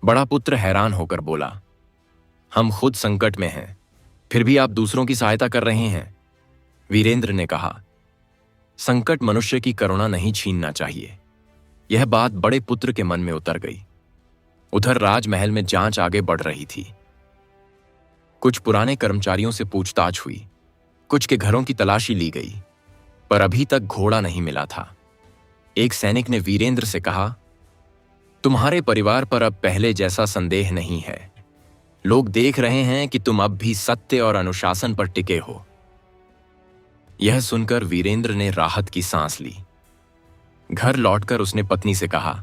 बड़ा पुत्र हैरान होकर बोला, हम खुद संकट में हैं, फिर भी आप दूसरों की सहायता कर रहे हैं। वीरेंद्र ने कहा, संकट मनुष्य की करुणा नहीं छीनना चाहिए। यह बात बड़े पुत्र के मन में उतर गई। उधर राजमहल में जांच आगे बढ़ रही थी। कुछ पुराने कर्मचारियों से पूछताछ हुई, कुछ के घरों की तलाशी ली गई, पर अभी तक घोड़ा नहीं मिला था। एक सैनिक ने वीरेंद्र से कहा, तुम्हारे परिवार पर अब पहले जैसा संदेह नहीं है। लोग देख रहे हैं कि तुम अब भी सत्य और अनुशासन पर टिके हो। यह सुनकर वीरेंद्र ने राहत की सांस ली। घर लौटकर उसने पत्नी से कहा,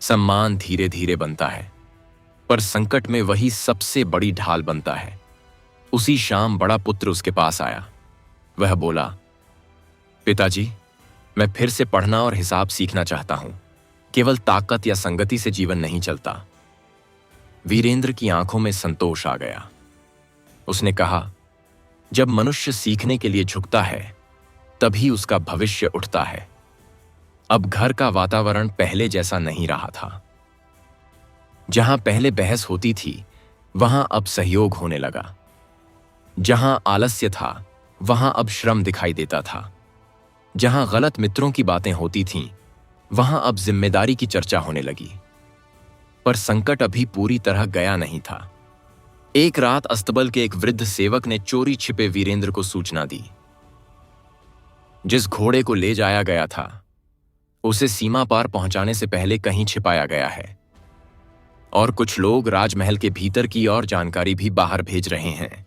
सम्मान धीरे धीरे बनता है, पर संकट में वही सबसे बड़ी ढाल बनता है। उसी शाम बड़ा पुत्र उसके पास आया। वह बोला, पिताजी, मैं फिर से पढ़ना और हिसाब सीखना चाहता हूं। केवल ताकत या संगति से जीवन नहीं चलता। वीरेंद्र की आंखों में संतोष आ गया। उसने कहा, जब मनुष्य सीखने के लिए झुकता है तभी उसका भविष्य उठता है। अब घर का वातावरण पहले जैसा नहीं रहा था। जहां पहले बहस होती थी वहां अब सहयोग होने लगा। जहां आलस्य था वहां अब श्रम दिखाई देता था। जहां गलत मित्रों की बातें होती थीं वहां अब जिम्मेदारी की चर्चा होने लगी। पर संकट अभी पूरी तरह गया नहीं था। एक रात अस्तबल के एक वृद्ध सेवक ने चोरी छिपे वीरेंद्र को सूचना दी। जिस घोड़े को ले जाया गया था उसे सीमा पार पहुंचाने से पहले कहीं छिपाया गया है, और कुछ लोग राजमहल के भीतर की और जानकारी भी बाहर भेज रहे हैं।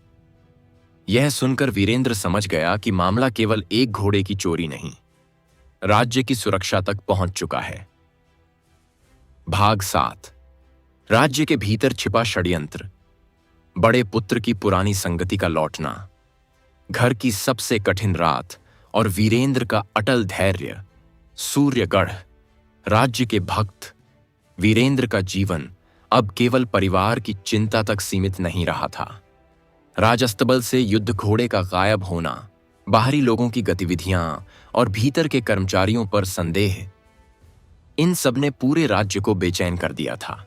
यह सुनकर वीरेंद्र समझ गया कि मामला केवल एक घोड़े की चोरी नहीं, राज्य की सुरक्षा तक पहुंच चुका है। भाग 7। राज्य के भीतर छिपा षड्यंत्र। बड़े पुत्र की पुरानी संगति का लौटना। घर की सबसे कठिन रात और वीरेंद्र का अटल धैर्य। सूर्यगढ़। राज्य के भक्त। वीरेंद्र का जीवन अब केवल परिवार की चिंता तक सीमित नहीं रहा था। राजअस्तबल से युद्ध घोड़े का गायब होना, बाहरी लोगों की गतिविधियां और भीतर के कर्मचारियों पर संदेह, इन सब ने पूरे राज्य को बेचैन कर दिया था।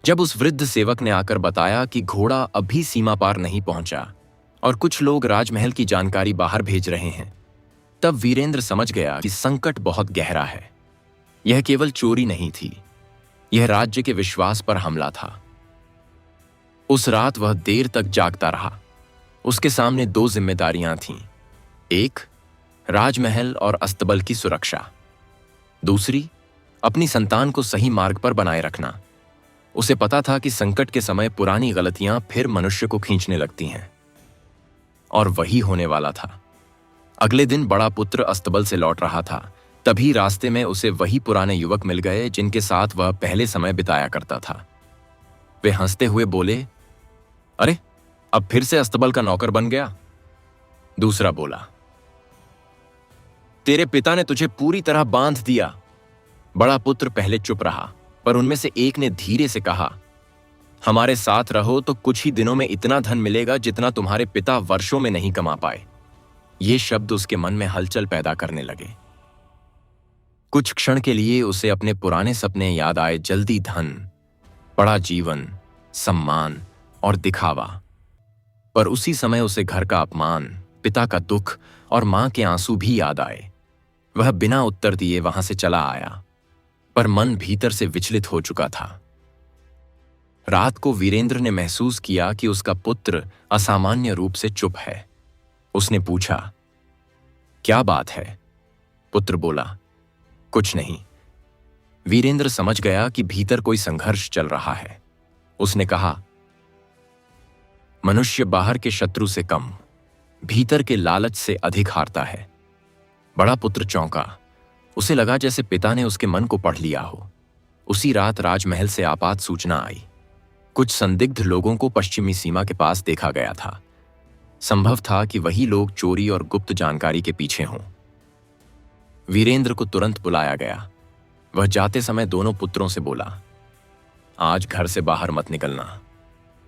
जब उस वृद्ध सेवक ने आकर बताया कि घोड़ा अभी सीमा पार नहीं पहुंचा और कुछ लोग राजमहल की जानकारी बाहर भेज रहे हैं, तब वीरेंद्र समझ गया कि संकट बहुत गहरा है। यह केवल चोरी नहीं थी, यह राज्य के विश्वास पर हमला था। उस रात वह देर तक जागता रहा। उसके सामने 2 जिम्मेदारियां थीं। एक, राजमहल और अस्तबल की सुरक्षा। दूसरी, अपनी संतान को सही मार्ग पर बनाए रखना। उसे पता था कि संकट के समय पुरानी गलतियां फिर मनुष्य को खींचने लगती हैं, और वही होने वाला था। अगले दिन बड़ा पुत्र अस्तबल से लौट रहा था। तभी रास्ते में उसे वही पुराने युवक मिल गए जिनके साथ वह पहले समय बिताया करता था। वे हंसते हुए बोले, अरे, अब फिर से अस्तबल का नौकर बन गया? दूसरा बोला, तेरे पिता ने तुझे पूरी तरह बांध दिया। बड़ा पुत्र पहले चुप रहा, पर उनमें से एक ने धीरे से कहा, हमारे साथ रहो तो कुछ ही दिनों में इतना धन मिलेगा जितना तुम्हारे पिता वर्षों में नहीं कमा पाए। ये शब्द उसके मन में हलचल पैदा करने लगे। कुछ क्षण के लिए उसे अपने पुराने सपने याद आए। जल्दी धन, बड़ा जीवन, सम्मान और दिखावा। पर उसी समय उसे घर का अपमान, पिता का दुख और मां के आंसू भी याद आए। वह बिना उत्तर दिए वहां से चला आया, पर मन भीतर से विचलित हो चुका था। रात को वीरेंद्र ने महसूस किया कि उसका पुत्र असामान्य रूप से चुप है। उसने पूछा, क्या बात है? पुत्र बोला, कुछ नहीं। वीरेंद्र समझ गया कि भीतर कोई संघर्ष चल रहा है। उसने कहा, मनुष्य बाहर के शत्रु से कम, भीतर के लालच से अधिक हारता है। बड़ा पुत्र चौंका। उसे लगा जैसे पिता ने उसके मन को पढ़ लिया हो। उसी रात राजमहल से आपात सूचना आई। कुछ संदिग्ध लोगों को पश्चिमी सीमा के पास देखा गया था। संभव था कि वही लोग चोरी और गुप्त जानकारी के पीछे हों। वीरेंद्र को तुरंत बुलाया गया। वह जाते समय दोनों पुत्रों से बोला, आज घर से बाहर मत निकलना,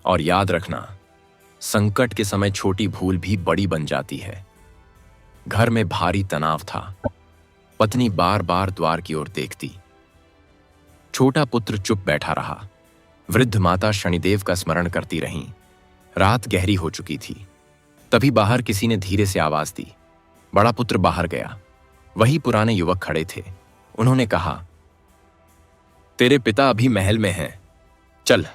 और याद रखना, संकट के समय छोटी भूल भी बड़ी बन जाती है। घर में भारी तनाव था। पत्नी बार बार द्वार की ओर देखती। छोटा पुत्र चुप बैठा रहा। वृद्ध माता शनिदेव का स्मरण करती रहीं। रात गहरी हो चुकी थी। तभी बाहर किसी ने धीरे से आवाज दी। बड़ा पुत्र बाहर गया। वही पुराने युवक खड़े थे। उन्होंने कहा, तेरे पिता अभी महल में हैं। चल,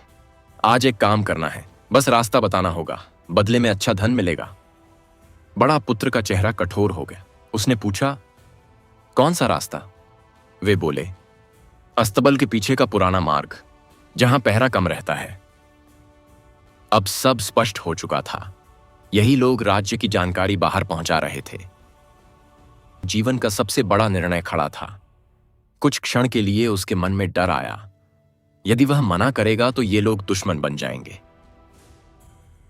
आज एक काम करना है, बस रास्ता बताना होगा, बदले में अच्छा धन मिलेगा। बड़ा पुत्र का चेहरा कठोर हो गया। उसने पूछा, कौन सा रास्ता? वे बोले, अस्तबल के पीछे का पुराना मार्ग, जहां पहरा कम रहता है। अब सब स्पष्ट हो चुका था। यही लोग राज्य की जानकारी बाहर पहुंचा रहे थे। जीवन का सबसे बड़ा निर्णय खड़ा था। कुछ क्षण के लिए उसके मन में डर आया। यदि वह मना करेगा तो ये लोग दुश्मन बन जाएंगे।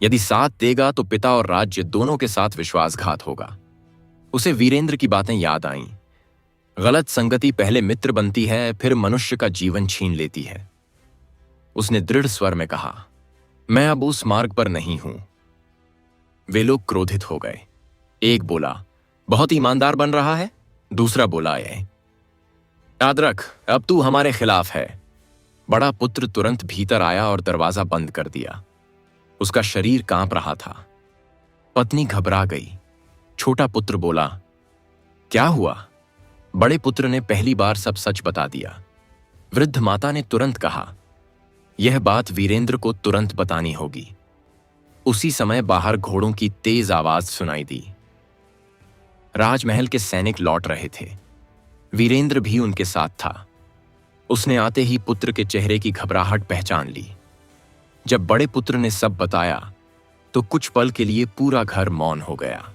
यदि साथ देगा तो पिता और राज्य दोनों के साथ विश्वासघात होगा। उसे वीरेंद्र की बातें याद आईं। गलत संगति पहले मित्र बनती है, फिर मनुष्य का जीवन छीन लेती है। उसने दृढ़ स्वर में कहा, मैं अब उस मार्ग पर नहीं हूं। वे लोग क्रोधित हो गए। एक बोला, बहुत ईमानदार बन रहा है। दूसरा बोला, याद रख, अब तू हमारे खिलाफ है। बड़ा पुत्र तुरंत भीतर आया और दरवाजा बंद कर दिया। उसका शरीर कांप रहा था। पत्नी घबरा गई। छोटा पुत्र बोला, क्या हुआ? बड़े पुत्र ने पहली बार सब सच बता दिया। वृद्ध माता ने तुरंत कहा, यह बात वीरेंद्र को तुरंत बतानी होगी। उसी समय बाहर घोड़ों की तेज आवाज सुनाई दी। राजमहल के सैनिक लौट रहे थे। वीरेंद्र भी उनके साथ था। उसने आते ही पुत्र के चेहरे की घबराहट पहचान ली। जब बड़े पुत्र ने सब बताया तो कुछ पल के लिए पूरा घर मौन हो गया।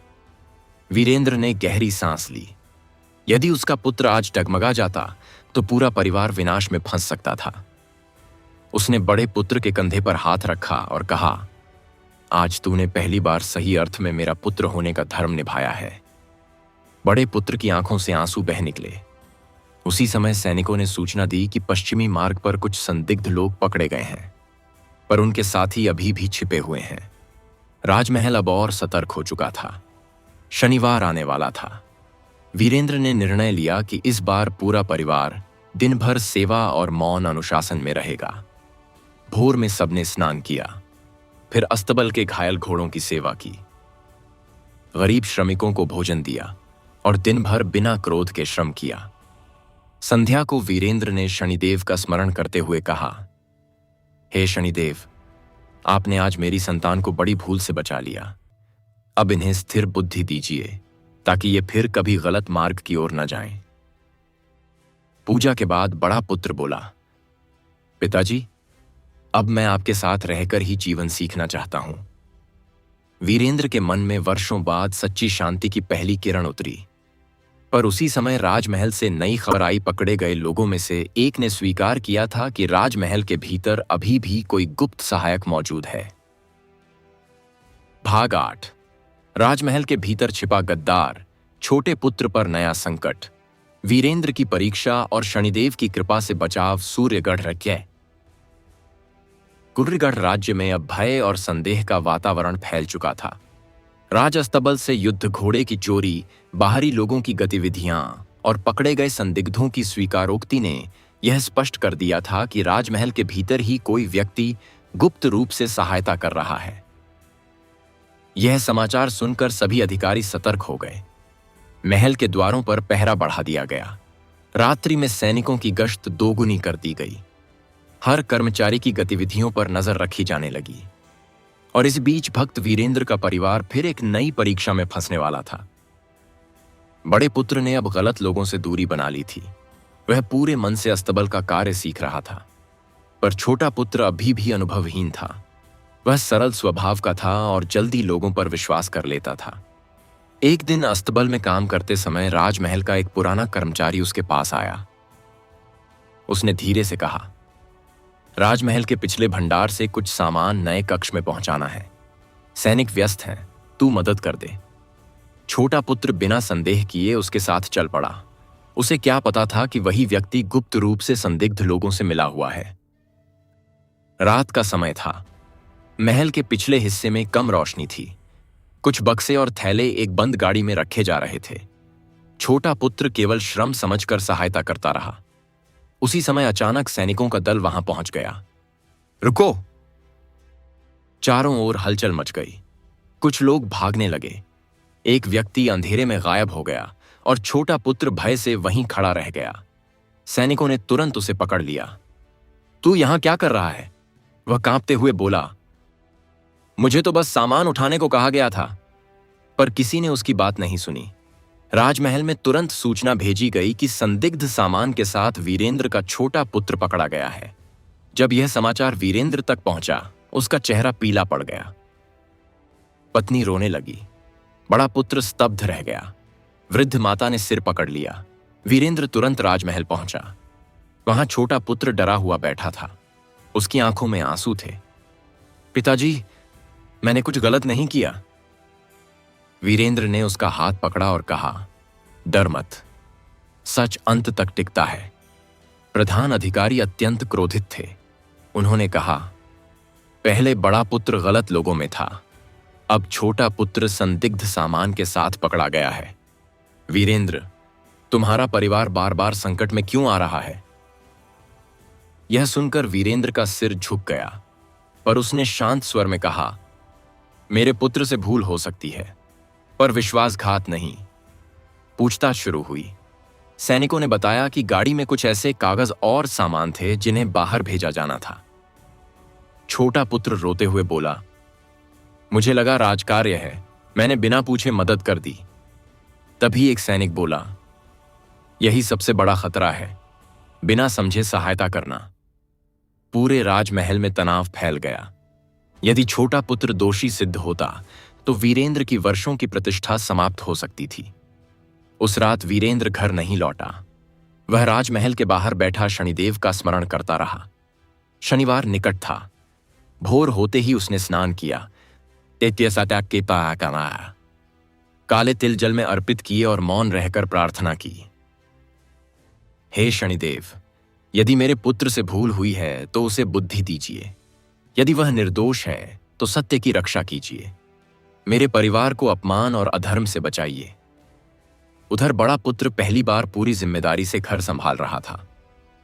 वीरेंद्र ने गहरी सांस ली। यदि उसका पुत्र आज डगमगा जाता तो पूरा परिवार विनाश में फंस सकता था। उसने बड़े पुत्र के कंधे पर हाथ रखा और कहा, आज तूने पहली बार सही अर्थ में मेरा पुत्र होने का धर्म निभाया है। बड़े पुत्र की आंखों से आंसू बह निकले। उसी समय सैनिकों ने सूचना दी कि पश्चिमी मार्ग पर कुछ संदिग्ध लोग पकड़े गए हैं, पर उनके साथी अभी भी छिपे हुए हैं। राजमहल अब और सतर्क हो चुका था। शनिवार आने वाला था। वीरेंद्र ने निर्णय लिया कि इस बार पूरा परिवार दिन भर सेवा और मौन अनुशासन में रहेगा। भोर में सबने स्नान किया, फिर अस्तबल के घायल घोड़ों की सेवा की, गरीब श्रमिकों को भोजन दिया और दिन भर बिना क्रोध के श्रम किया। संध्या को वीरेंद्र ने शनिदेव का स्मरण करते हुए कहा, हे शनिदेव, आपने आज मेरी संतान को बड़ी भूल से बचा लिया। अब इन्हें स्थिर बुद्धि दीजिए ताकि ये फिर कभी गलत मार्ग की ओर न जाएं। पूजा के बाद बड़ा पुत्र बोला, पिताजी, अब मैं आपके साथ रहकर ही जीवन सीखना चाहता हूं। वीरेंद्र के मन में वर्षों बाद सच्ची शांति की पहली किरण उतरी। पर उसी समय राजमहल से नई खबर आई। पकड़े गए लोगों में से एक ने स्वीकार किया था कि राजमहल के भीतर अभी भी कोई गुप्त सहायक मौजूद है। भाग 8। राजमहल के भीतर छिपा गद्दार, छोटे पुत्र पर नया संकट, वीरेंद्र की परीक्षा और शनिदेव की कृपा से बचाव। सूर्यगढ़ रज्ञ। कुर्रीगढ़ राज्य में अब भय और संदेह का वातावरण फैल चुका था। राज अस्तबल से युद्ध, घोड़े की चोरी, बाहरी लोगों की गतिविधियां और पकड़े गए संदिग्धों की स्वीकारोक्ति ने यह स्पष्ट कर दिया था कि राजमहल के भीतर ही कोई व्यक्ति गुप्त रूप से सहायता कर रहा है। यह समाचार सुनकर सभी अधिकारी सतर्क हो गए। महल के द्वारों पर पहरा बढ़ा दिया गया। रात्रि में सैनिकों की गश्त दोगुनी कर दी गई। हर कर्मचारी की गतिविधियों पर नजर रखी जाने लगी। और इस बीच भक्त वीरेंद्र का परिवार फिर एक नई परीक्षा में फंसने वाला था। बड़े पुत्र ने अब गलत लोगों से दूरी बना ली थी। वह पूरे मन से अस्तबल का कार्य सीख रहा था। पर छोटा पुत्र अभी भी अनुभवहीन था। वह सरल स्वभाव का था और जल्दी लोगों पर विश्वास कर लेता था। एक दिन अस्तबल में काम करते समय राजमहल का एक पुराना कर्मचारी उसके पास आया। उसने धीरे से कहा, राजमहल के पिछले भंडार से कुछ सामान नए कक्ष में पहुंचाना है। सैनिक व्यस्त हैं, तू मदद कर दे। छोटा पुत्र बिना संदेह किए उसके साथ चल पड़ा। उसे क्या पता था कि वही व्यक्ति गुप्त रूप से संदिग्ध लोगों से मिला हुआ है। रात का समय था। महल के पिछले हिस्से में कम रोशनी थी। कुछ बक्से और थैले एक बंद गाड़ी में रखे जा रहे थे। छोटा पुत्र केवल श्रम समझकर सहायता करता रहा। उसी समय अचानक सैनिकों का दल वहां पहुंच गया। रुको! चारों ओर हलचल मच गई। कुछ लोग भागने लगे। एक व्यक्ति अंधेरे में गायब हो गया और छोटा पुत्र भय से वहीं खड़ा रह गया। सैनिकों ने तुरंत उसे पकड़ लिया। तू यहां क्या कर रहा है? वह कांपते हुए बोला, मुझे तो बस सामान उठाने को कहा गया था। पर किसी ने उसकी बात नहीं सुनी। राजमहल में तुरंत सूचना भेजी गई कि संदिग्ध सामान के साथ वीरेंद्र का छोटा पुत्र पकड़ा गया है। जब यह समाचार वीरेंद्र तक पहुंचा, उसका चेहरा पीला पड़ गया। पत्नी रोने लगी। बड़ा पुत्र स्तब्ध रह गया। वृद्ध माता ने सिर पकड़ लिया। वीरेंद्र तुरंत राजमहल पहुंचा। वहां छोटा पुत्र डरा हुआ बैठा था। उसकी आंखों में आंसू थे। पिताजी, मैंने कुछ गलत नहीं किया। वीरेंद्र ने उसका हाथ पकड़ा और कहा, डर मत, सच अंत तक टिकता है। प्रधान अधिकारी अत्यंत क्रोधित थे। उन्होंने कहा, पहले बड़ा पुत्र गलत लोगों में था, अब छोटा पुत्र संदिग्ध सामान के साथ पकड़ा गया है। वीरेंद्र, तुम्हारा परिवार बार बार संकट में क्यों आ रहा है? यह सुनकर वीरेंद्र का सिर झुक गया, पर उसने शांत स्वर में कहा, मेरे पुत्र से भूल हो सकती है, पर विश्वासघात नहीं। पूछताछ शुरू हुई। सैनिकों ने बताया कि गाड़ी में कुछ ऐसे कागज और सामान थे जिन्हें बाहर भेजा जाना था। छोटा पुत्र रोते हुए बोला, मुझे लगा राजकार्य है, मैंने बिना पूछे मदद कर दी। तभी एक सैनिक बोला, यही सबसे बड़ा खतरा है, बिना समझे सहायता करना। पूरे राजमहल में तनाव फैल गया। यदि छोटा पुत्र दोषी सिद्ध होता तो वीरेंद्र की वर्षों की प्रतिष्ठा समाप्त हो सकती थी। उस रात वीरेंद्र घर नहीं लौटा। वह राजमहल के बाहर बैठा शनिदेव का स्मरण करता रहा। शनिवार निकट था। भोर होते ही उसने स्नान किया, काले तिल जल में अर्पित किए और मौन रहकर प्रार्थना की। हे शनिदेव, यदि मेरे पुत्र से भूल हुई है तो उसे बुद्धि दीजिए। यदि वह निर्दोष है तो सत्य की रक्षा कीजिए। मेरे परिवार को अपमान और अधर्म से बचाइए। उधर बड़ा पुत्र पहली बार पूरी जिम्मेदारी से घर संभाल रहा था।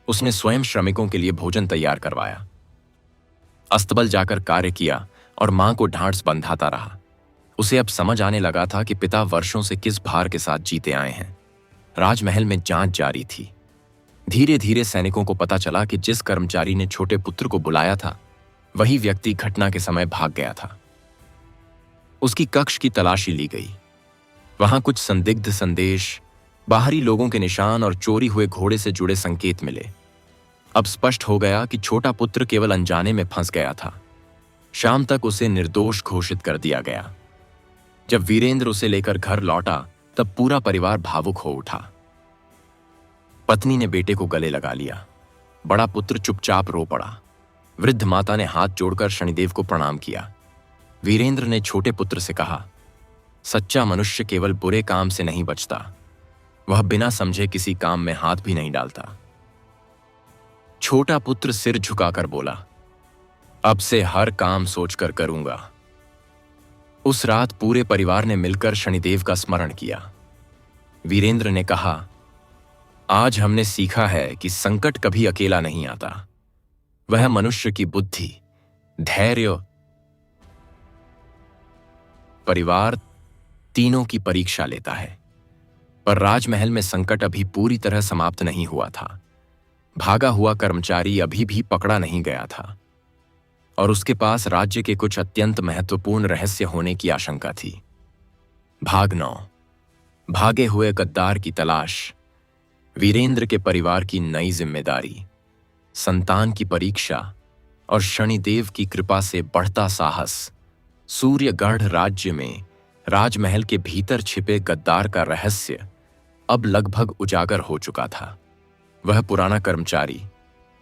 उसने स्वयं श्रमिकों के लिए भोजन तैयार करवाया, अस्तबल जाकर कार्य किया और मां को ढांढस बंधाता रहा। उसे अब समझ आने लगा था कि पिता वर्षों से किस भार के साथ जीते आए हैं। राजमहल में जांच जारी थी। धीरे धीरे सैनिकों को पता चला कि जिस कर्मचारी ने छोटे पुत्र को बुलाया था वही व्यक्ति घटना के समय भाग गया था। उसकी कक्ष की तलाशी ली गई। वहां कुछ संदिग्ध संदेश, बाहरी लोगों के निशान और चोरी हुए घोड़े से जुड़े संकेत मिले। अब स्पष्ट हो गया कि छोटा पुत्र केवल अनजाने में फंस गया था। शाम तक उसे निर्दोष घोषित कर दिया गया। जब वीरेंद्र उसे लेकर घर लौटा तब पूरा परिवार भावुक हो उठा। पत्नी ने बेटे को गले लगा लिया। बड़ा पुत्र चुपचाप रो पड़ा। वृद्ध माता ने हाथ जोड़कर शनिदेव को प्रणाम किया। वीरेंद्र ने छोटे पुत्र से कहा, सच्चा मनुष्य केवल बुरे काम से नहीं बचता, वह बिना समझे किसी काम में हाथ भी नहीं डालता। छोटा पुत्र सिर झुकाकर बोला, अब से हर काम सोचकर करूंगा। उस रात पूरे परिवार ने मिलकर शनिदेव का स्मरण किया। वीरेंद्र ने कहा, आज हमने सीखा है कि संकट कभी अकेला नहीं आता। वह मनुष्य की बुद्धि, धैर्य, परिवार तीनों की परीक्षा लेता है। पर राजमहल में संकट अभी पूरी तरह समाप्त नहीं हुआ था। भागा हुआ कर्मचारी अभी भी पकड़ा नहीं गया था और उसके पास राज्य के कुछ अत्यंत महत्वपूर्ण रहस्य होने की आशंका थी। भाग 9, भागे हुए गद्दार की तलाश। वीरेंद्र के परिवार की नई जिम्मेदारी, संतान की परीक्षा और शनिदेव की कृपा से बढ़ता साहस। सूर्यगढ़ राज्य में राजमहल के भीतर छिपे गद्दार का रहस्य अब लगभग उजागर हो चुका था। वह पुराना कर्मचारी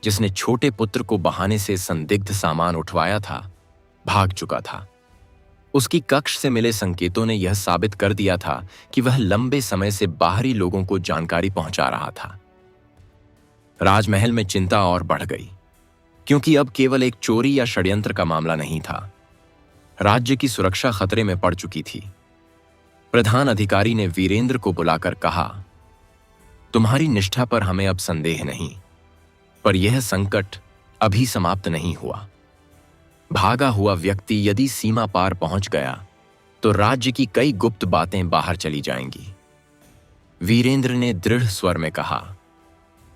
जिसने छोटे पुत्र को बहाने से संदिग्ध सामान उठवाया था, भाग चुका था। उसकी कक्ष से मिले संकेतों ने यह साबित कर दिया था कि वह लंबे समय से बाहरी लोगों को जानकारी पहुंचा रहा था। राजमहल में चिंता और बढ़ गई, क्योंकि अब केवल एक चोरी या षड्यंत्र का मामला नहीं था। राज्य की सुरक्षा खतरे में पड़ चुकी थी। प्रधान अधिकारी ने वीरेंद्र को बुलाकर कहा, तुम्हारी निष्ठा पर हमें अब संदेह नहीं, पर यह संकट अभी समाप्त नहीं हुआ। भागा हुआ व्यक्ति यदि सीमा पार पहुंच गया तो राज्य की कई गुप्त बातें बाहर चली जाएंगी। वीरेंद्र ने दृढ़ स्वर में कहा,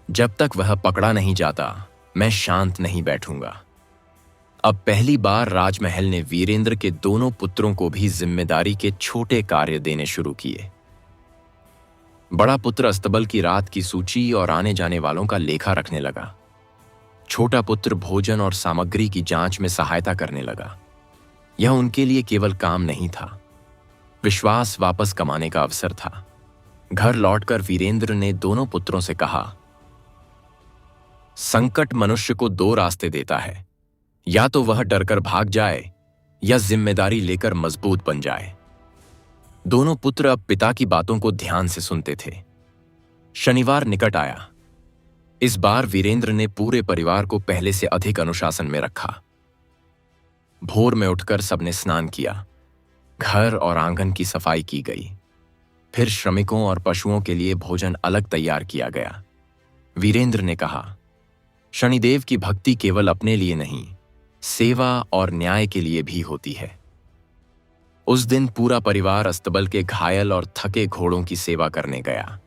जब तक वह पकड़ा नहीं जाता मैं शांत नहीं बैठूंगा। अब पहली बार राजमहल ने वीरेंद्र के दोनों पुत्रों को भी जिम्मेदारी के छोटे कार्य देने शुरू किए। बड़ा पुत्र अस्तबल की रात की सूची और आने जाने वालों का लेखा रखने लगा। छोटा पुत्र भोजन और सामग्री की जांच में सहायता करने लगा। यह उनके लिए केवल काम नहीं था, विश्वास वापस कमाने का अवसर था। घर लौटकर वीरेंद्र ने दोनों पुत्रों से कहा, संकट मनुष्य को दो रास्ते देता है, या तो वह डरकर भाग जाए या जिम्मेदारी लेकर मजबूत बन जाए। दोनों पुत्र अब पिता की बातों को ध्यान से सुनते थे। शनिवार निकट आया। इस बार वीरेंद्र ने पूरे परिवार को पहले से अधिक अनुशासन में रखा। भोर में उठकर सबने स्नान किया, घर और आंगन की सफाई की गई। फिर श्रमिकों और पशुओं के लिए भोजन अलग तैयार किया गया। वीरेंद्र ने कहा, शनिदेव की भक्ति केवल अपने लिए नहीं, सेवा और न्याय के लिए भी होती है। उस दिन पूरा परिवार अस्तबल के घायल और थके घोड़ों की सेवा करने गया।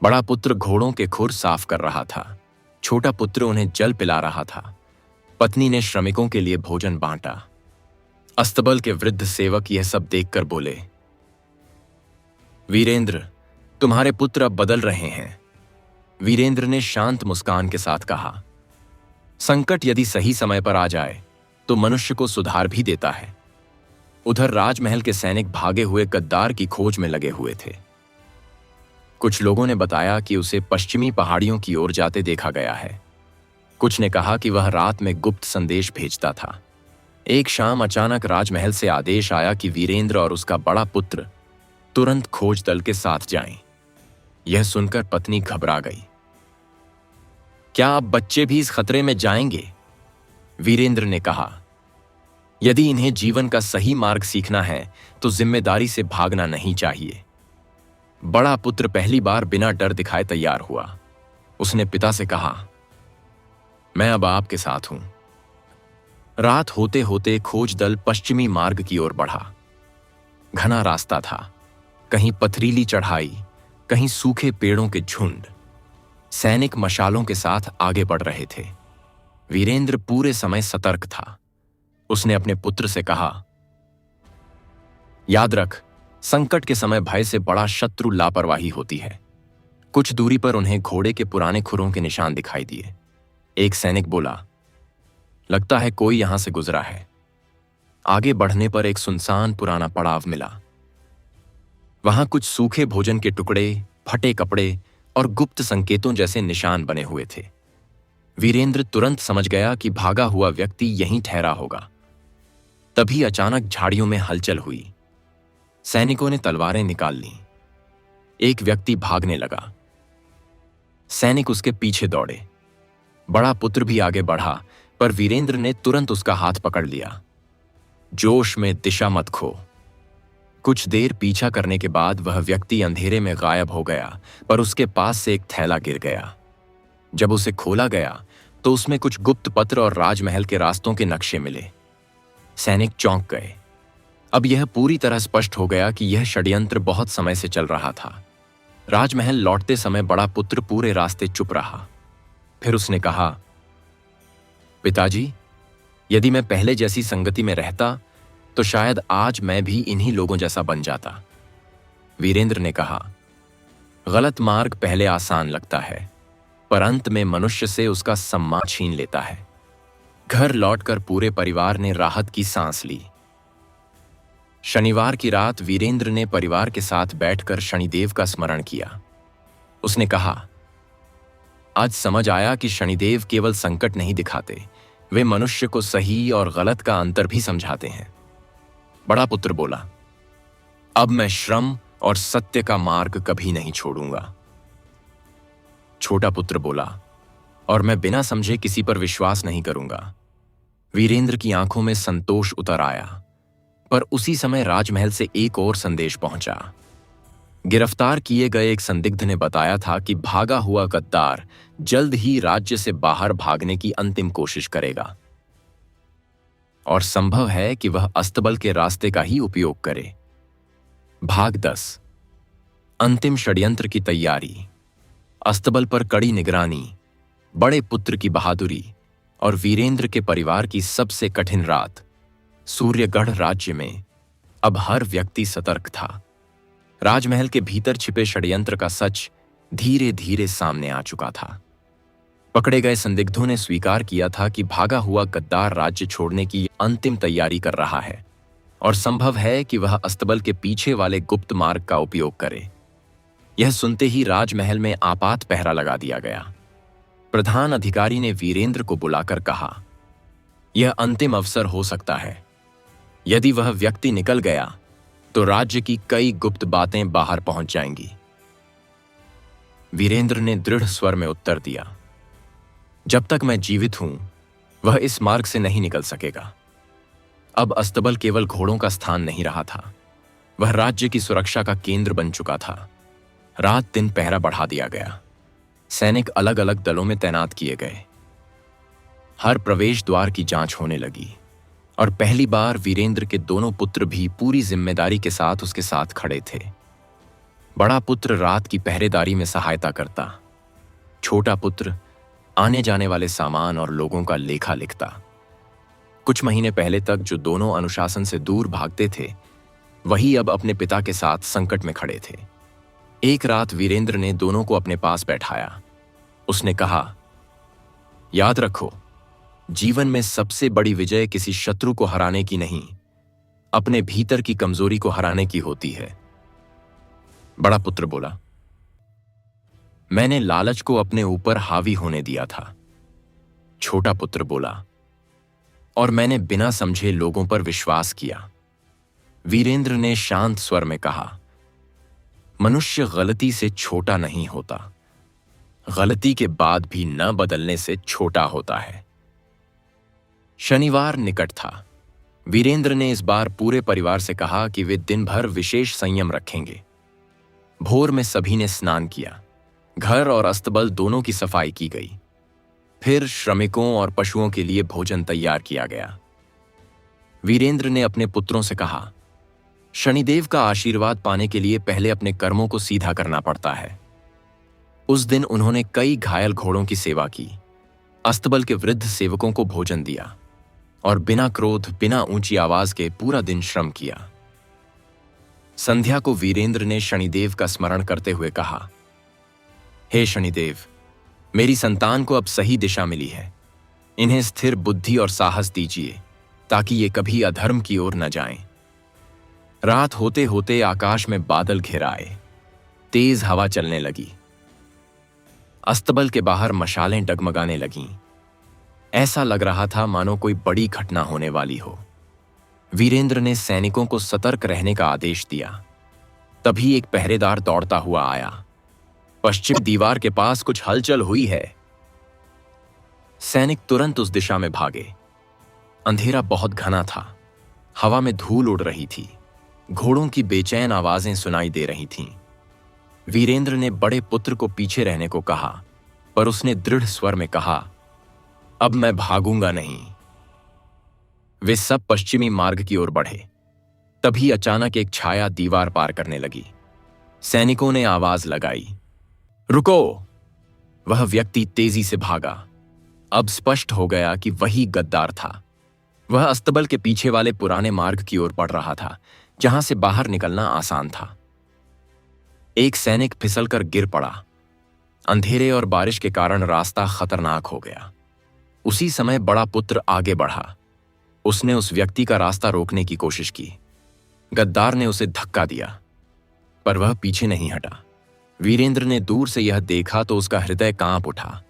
बड़ा पुत्र घोड़ों के खुर साफ कर रहा था, छोटा पुत्र उन्हें जल पिला रहा था, पत्नी ने श्रमिकों के लिए भोजन बांटा। अस्तबल के वृद्ध सेवक यह सब देखकर बोले, वीरेंद्र, तुम्हारे पुत्र अब बदल रहे हैं। वीरेंद्र ने शांत मुस्कान के साथ कहा, संकट यदि सही समय पर आ जाए तो मनुष्य को सुधार भी देता है। उधर राजमहल के सैनिक भागे हुए गद्दार की खोज में लगे हुए थे। कुछ लोगों ने बताया कि उसे पश्चिमी पहाड़ियों की ओर जाते देखा गया है। कुछ ने कहा कि वह रात में गुप्त संदेश भेजता था। एक शाम अचानक राजमहल से आदेश आया कि वीरेंद्र और उसका बड़ा पुत्र तुरंत खोज दल के साथ जाएं। यह सुनकर पत्नी घबरा गई। क्या अब बच्चे भी इस खतरे में जाएंगे? वीरेंद्र ने कहा, यदि इन्हें जीवन का सही मार्ग सीखना है तो जिम्मेदारी से भागना नहीं चाहिए। बड़ा पुत्र पहली बार बिना डर दिखाए तैयार हुआ। उसने पिता से कहा, मैं अब आपके साथ हूं। रात होते होते खोज दल पश्चिमी मार्ग की ओर बढ़ा। घना रास्ता था, कहीं पथरीली चढ़ाई, कहीं सूखे पेड़ों के झुंड। सैनिक मशालों के साथ आगे बढ़ रहे थे। वीरेंद्र पूरे समय सतर्क था। उसने अपने पुत्र से कहा, याद रख, संकट के समय भय से बड़ा शत्रु लापरवाही होती है। कुछ दूरी पर उन्हें घोड़े के पुराने खुरों के निशान दिखाई दिए। एक सैनिक बोला, लगता है कोई यहां से गुजरा है। आगे बढ़ने पर एक सुनसान पुराना पड़ाव मिला। वहां कुछ सूखे भोजन के टुकड़े, फटे कपड़े और गुप्त संकेतों जैसे निशान बने हुए थे। वीरेंद्र तुरंत समझ गया कि भागा हुआ व्यक्ति यहीं ठहरा होगा। तभी अचानक झाड़ियों में हलचल हुई। सैनिकों ने तलवारें निकाल लीं। एक व्यक्ति भागने लगा। सैनिक उसके पीछे दौड़े। बड़ा पुत्र भी आगे बढ़ा, पर वीरेंद्र ने तुरंत उसका हाथ पकड़ लिया। जोश में दिशा मत खो। कुछ देर पीछा करने के बाद वह व्यक्ति अंधेरे में गायब हो गया, पर उसके पास से एक थैला गिर गया। जब उसे खोला गया तो उसमें कुछ गुप्त पत्र और राजमहल के रास्तों के नक्शे मिले। सैनिक चौंक गए। अब यह पूरी तरह स्पष्ट हो गया कि यह षड्यंत्र बहुत समय से चल रहा था। राजमहल लौटते समय बड़ा पुत्र पूरे रास्ते चुप रहा। फिर उसने कहा, पिताजी, यदि मैं पहले जैसी संगति में रहता तो शायद आज मैं भी इन्हीं लोगों जैसा बन जाता। वीरेंद्र ने कहा, गलत मार्ग पहले आसान लगता है, पर अंत में मनुष्य से उसका सम्मान छीन लेता है। घर लौटकर पूरे परिवार ने राहत की सांस ली। शनिवार की रात वीरेंद्र ने परिवार के साथ बैठकर शनिदेव का स्मरण किया। उसने कहा, आज समझ आया कि शनिदेव केवल संकट नहीं दिखाते, वे मनुष्य को सही और गलत का अंतर भी समझाते हैं। बड़ा पुत्र बोला, अब मैं श्रम और सत्य का मार्ग कभी नहीं छोड़ूंगा। छोटा पुत्र बोला, और मैं बिना समझे किसी पर विश्वास नहीं करूंगा। वीरेंद्र की आंखों में संतोष उतर आया, पर उसी समय राजमहल से एक और संदेश पहुंचा। गिरफ्तार किए गए एक संदिग्ध ने बताया था कि भागा हुआ गद्दार जल्द ही राज्य से बाहर भागने की अंतिम कोशिश करेगा और संभव है कि वह अस्तबल के रास्ते का ही उपयोग करे। भाग 10। अंतिम षड्यंत्र की तैयारी। अस्तबल पर कड़ी निगरानी, बड़े पुत्र की बहादुरी और वीरेंद्र के परिवार की सबसे कठिन रात। सूर्यगढ़ राज्य में अब हर व्यक्ति सतर्क था। राजमहल के भीतर छिपे षड्यंत्र का सच धीरे धीरे सामने आ चुका था। पकड़े गए संदिग्धों ने स्वीकार किया था कि भागा हुआ गद्दार राज्य छोड़ने की अंतिम तैयारी कर रहा है। और संभव है कि वह अस्तबल के पीछे वाले गुप्त मार्ग का उपयोग करे। यह सुनते ही राजमहल में आपात पहरा लगा दिया गया। प्रधान अधिकारी ने वीरेंद्र को बुलाकर कहा, यह अंतिम अवसर हो सकता है। यदि वह व्यक्ति निकल गया तो राज्य की कई गुप्त बातें बाहर पहुंच जाएंगी। वीरेंद्र ने दृढ़ स्वर में उत्तर दिया, जब तक मैं जीवित हूं वह इस मार्ग से नहीं निकल सकेगा। अब अस्तबल केवल घोड़ों का स्थान नहीं रहा था, वह राज्य की सुरक्षा का केंद्र बन चुका था। रात दिन पहरा बढ़ा दिया गया। सैनिक अलग अलग दलों में तैनात किए गए। हर प्रवेश द्वार की जांच होने लगी और पहली बार वीरेंद्र के दोनों पुत्र भी पूरी जिम्मेदारी के साथ उसके साथ खड़े थे। बड़ा पुत्र रात की पहरेदारी में सहायता करता, छोटा पुत्र आने जाने वाले सामान और लोगों का लेखा लिखता। कुछ महीने पहले तक जो दोनों अनुशासन से दूर भागते थे, वही अब अपने पिता के साथ संकट में खड़े थे। एक रात वीरेंद्र ने दोनों को अपने पास बैठाया। उसने कहा, याद रखो, जीवन में सबसे बड़ी विजय किसी शत्रु को हराने की नहीं, अपने भीतर की कमजोरी को हराने की होती है। बड़ा पुत्र बोला, मैंने लालच को अपने ऊपर हावी होने दिया था। छोटा पुत्र बोला, और मैंने बिना समझे लोगों पर विश्वास किया। वीरेंद्र ने शांत स्वर में कहा, मनुष्य गलती से छोटा नहीं होता, गलती के बाद भी न बदलने से छोटा होता है। शनिवार निकट था। वीरेंद्र ने इस बार पूरे परिवार से कहा कि वे दिन भर विशेष संयम रखेंगे। भोर में सभी ने स्नान किया। घर और अस्तबल दोनों की सफाई की गई। फिर श्रमिकों और पशुओं के लिए भोजन तैयार किया गया। वीरेंद्र ने अपने पुत्रों से कहा, शनिदेव का आशीर्वाद पाने के लिए पहले अपने कर्मों को सीधा करना पड़ता है। उस दिन उन्होंने कई घायल घोड़ों की सेवा की, अस्तबल के वृद्ध सेवकों को भोजन दिया और बिना क्रोध, बिना ऊंची आवाज के पूरा दिन श्रम किया। संध्या को वीरेंद्र ने शनिदेव का स्मरण करते हुए कहा, हे शनिदेव, मेरी संतान को अब सही दिशा मिली है। इन्हें स्थिर बुद्धि और साहस दीजिए ताकि ये कभी अधर्म की ओर न जाएं। रात होते होते आकाश में बादल घिर आए। तेज हवा चलने लगी। अस्तबल के बाहर मशालें डगमगाने लगीं। ऐसा लग रहा था मानो कोई बड़ी घटना होने वाली हो। वीरेंद्र ने सैनिकों को सतर्क रहने का आदेश दिया। तभी एक पहरेदार दौड़ता हुआ आया। पश्चिम दीवार के पास कुछ हलचल हुई है। सैनिक तुरंत उस दिशा में भागे। अंधेरा बहुत घना था। हवा में धूल उड़ रही थी। घोड़ों की बेचैन आवाजें सुनाई दे रही थीं। वीरेंद्र ने बड़े पुत्र को पीछे रहने को कहा, पर उसने दृढ़ स्वर में कहा, अब मैं भागूंगा नहीं। वे सब पश्चिमी मार्ग की ओर बढ़े। तभी अचानक एक छाया दीवार पार करने लगी। सैनिकों ने आवाज लगाई, रुको! वह व्यक्ति तेजी से भागा। अब स्पष्ट हो गया कि वही गद्दार था। वह अस्तबल के पीछे वाले पुराने मार्ग की ओर बढ़ रहा था, जहां से बाहर निकलना आसान था। एक सैनिक फिसलकर गिर पड़ा। अंधेरे और बारिश के कारण रास्ता खतरनाक हो गया। उसी समय बड़ा पुत्र आगे बढ़ा। उसने उस व्यक्ति का रास्ता रोकने की कोशिश की। गद्दार ने उसे धक्का दिया, पर वह पीछे नहीं हटा। वीरेंद्र ने दूर से यह देखा तो उसका हृदय कांप उठा।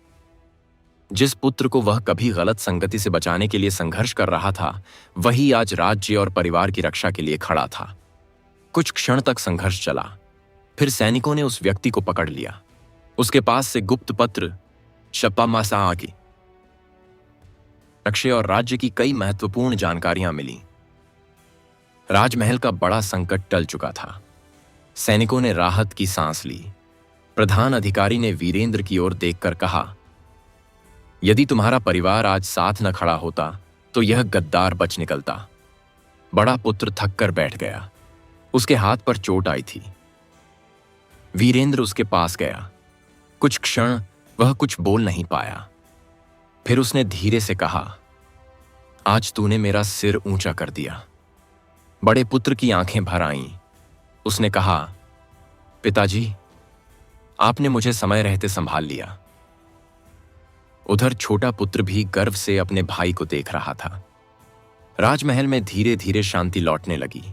जिस पुत्र को वह कभी गलत संगति से बचाने के लिए संघर्ष कर रहा था, वही आज राज्य और परिवार की रक्षा के लिए खड़ा था। कुछ क्षण तक संघर्ष चला। फिर सैनिकों ने उस व्यक्ति को पकड़ लिया। उसके पास से गुप्त पत्र, शप्पा मासा की रक्षे और राज्य की कई महत्वपूर्ण जानकारियां मिली। राजमहल का बड़ा संकट टल चुका था। सैनिकों ने राहत की सांस ली। प्रधान अधिकारी ने वीरेंद्र की ओर देखकर कहा, यदि तुम्हारा परिवार आज साथ न खड़ा होता तो यह गद्दार बच निकलता। बड़ा पुत्र थक कर बैठ गया। उसके हाथ पर चोट आई थी। वीरेंद्र उसके पास गया। कुछ क्षण वह कुछ बोल नहीं पाया। फिर उसने धीरे से कहा, आज तूने मेरा सिर ऊंचा कर दिया। बड़े पुत्र की आंखें भर आईं। उसने कहा, पिताजी, आपने मुझे समय रहते संभाल लिया। उधर छोटा पुत्र भी गर्व से अपने भाई को देख रहा था। राजमहल में धीरे धीरे शांति लौटने लगी।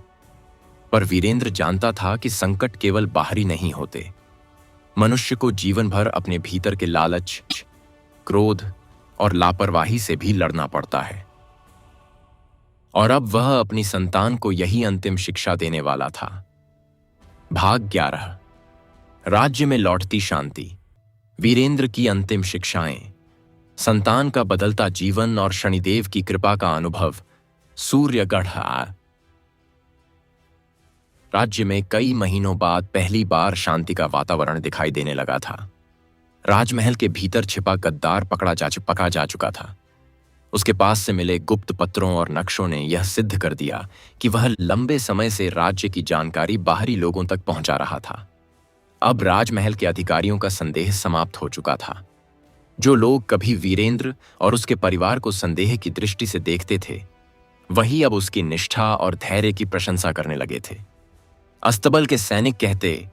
पर वीरेंद्र जानता था कि संकट केवल बाहरी नहीं होते। मनुष्य को जीवन भर अपने भीतर के लालच, क्रोध और लापरवाही से भी लड़ना पड़ता है। और अब वह अपनी संतान को यही अंतिम शिक्षा देने वाला था। भाग 11। राज्य में लौटती शांति। वीरेंद्र की अंतिम शिक्षाएं, संतान का बदलता जीवन और शनिदेव की कृपा का अनुभव। सूर्यगढ़। राज्य में कई महीनों बाद पहली बार शांति का वातावरण दिखाई देने लगा था। राजमहल के भीतर छिपा गद्दार पकड़ा जा चुका था। उसके पास से मिले गुप्त पत्रों और नक्शों ने यह सिद्ध कर दिया कि वह लंबे समय से राज्य की जानकारी बाहरी लोगों तक पहुंचा रहा था। अब राजमहल के अधिकारियों का संदेह समाप्त हो चुका था। जो लोग कभी वीरेंद्र और उसके परिवार को संदेह की दृष्टि से देखते थे, वही अब उसकी निष्ठा और धैर्य की प्रशंसा करने लगे थे। अस्तबल के सैनिक कहते,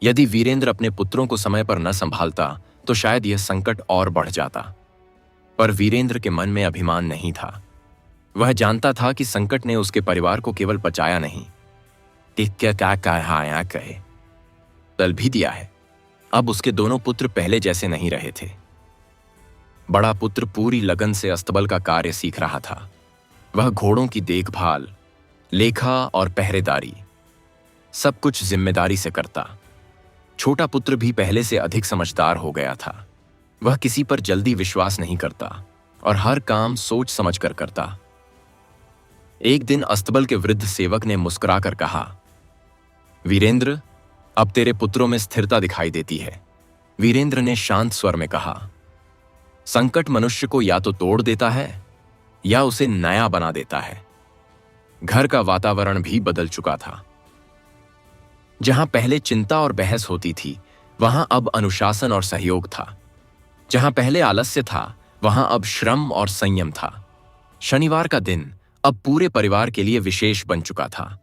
यदि वीरेंद्र अपने पुत्रों को समय पर न संभालता तो शायद यह संकट और बढ़ जाता। पर वीरेंद्र के मन में अभिमान नहीं था। वह जानता था कि संकट ने उसके परिवार को केवल बचाया नहीं, क्या कहे बल भी दिया है। अब उसके दोनों पुत्र पहले जैसे नहीं रहे थे। बड़ा पुत्र पूरी लगन से अस्तबल का कार्य सीख रहा था। वह घोड़ों की देखभाल, लेखा और पहरेदारी सब कुछ जिम्मेदारी से करता। छोटा पुत्र भी पहले से अधिक समझदार हो गया था। वह किसी पर जल्दी विश्वास नहीं करता और हर काम सोच समझ कर करता। एक दिन अस्तबल के वृद्ध सेवक ने मुस्कुराकर कहा, वीरेंद्र, अब तेरे पुत्रों में स्थिरता दिखाई देती है। वीरेंद्र ने शांत स्वर में कहा, संकट मनुष्य को या तो तोड़ देता है या उसे नया बना देता है। घर का वातावरण भी बदल चुका था। जहां पहले चिंता और बहस होती थी, वहां अब अनुशासन और सहयोग था। जहां पहले आलस्य था, वहां अब श्रम और संयम था। शनिवार का दिन अब पूरे परिवार के लिए विशेष बन चुका था।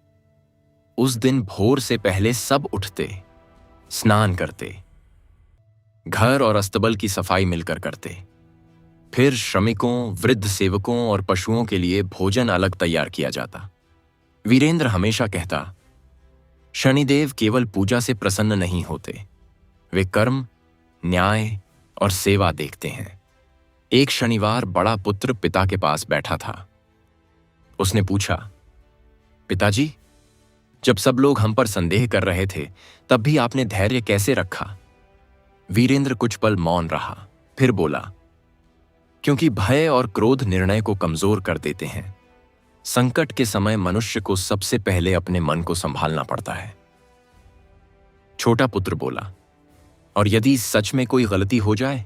उस दिन भोर से पहले सब उठते, स्नान करते, घर और अस्तबल की सफाई मिलकर करते। फिर श्रमिकों, वृद्ध सेवकों और पशुओं के लिए भोजन अलग तैयार किया जाता। वीरेंद्र हमेशा कहता, शनिदेव केवल पूजा से प्रसन्न नहीं होते, वे कर्म, न्याय और सेवा देखते हैं। एक शनिवार बड़ा पुत्र पिता के पास बैठा था। उसने पूछा, पिताजी, जब सब लोग हम पर संदेह कर रहे थे, तब भी आपने धैर्य कैसे रखा? वीरेंद्र कुछ पल मौन रहा, फिर बोला, क्योंकि भय और क्रोध निर्णय को कमजोर कर देते हैं। संकट के समय मनुष्य को सबसे पहले अपने मन को संभालना पड़ता है। छोटा पुत्र बोला, और यदि सच में कोई गलती हो जाए?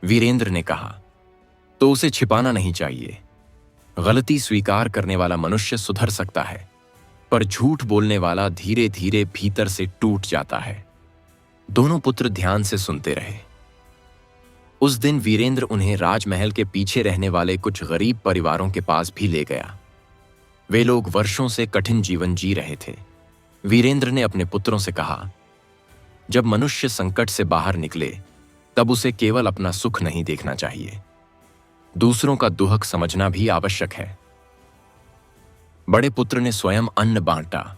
वीरेंद्र ने कहा, तो उसे छिपाना नहीं चाहिए। गलती स्वीकार करने वाला मनुष्य सुधर सकता है, पर झूठ बोलने वाला धीरे धीरे भीतर से टूट जाता है। दोनों पुत्र ध्यान से सुनते रहे। उस दिन वीरेंद्र उन्हें राजमहल के पीछे रहने वाले कुछ गरीब परिवारों के पास भी ले गया। वे लोग वर्षों से कठिन जीवन जी रहे थे। वीरेंद्र ने अपने पुत्रों से कहा, जब मनुष्य संकट से बाहर निकले, तब उसे केवल अपना सुख नहीं देखना चाहिए, दूसरों का दुख समझना भी आवश्यक है। बड़े पुत्र ने स्वयं अन्न बांटा,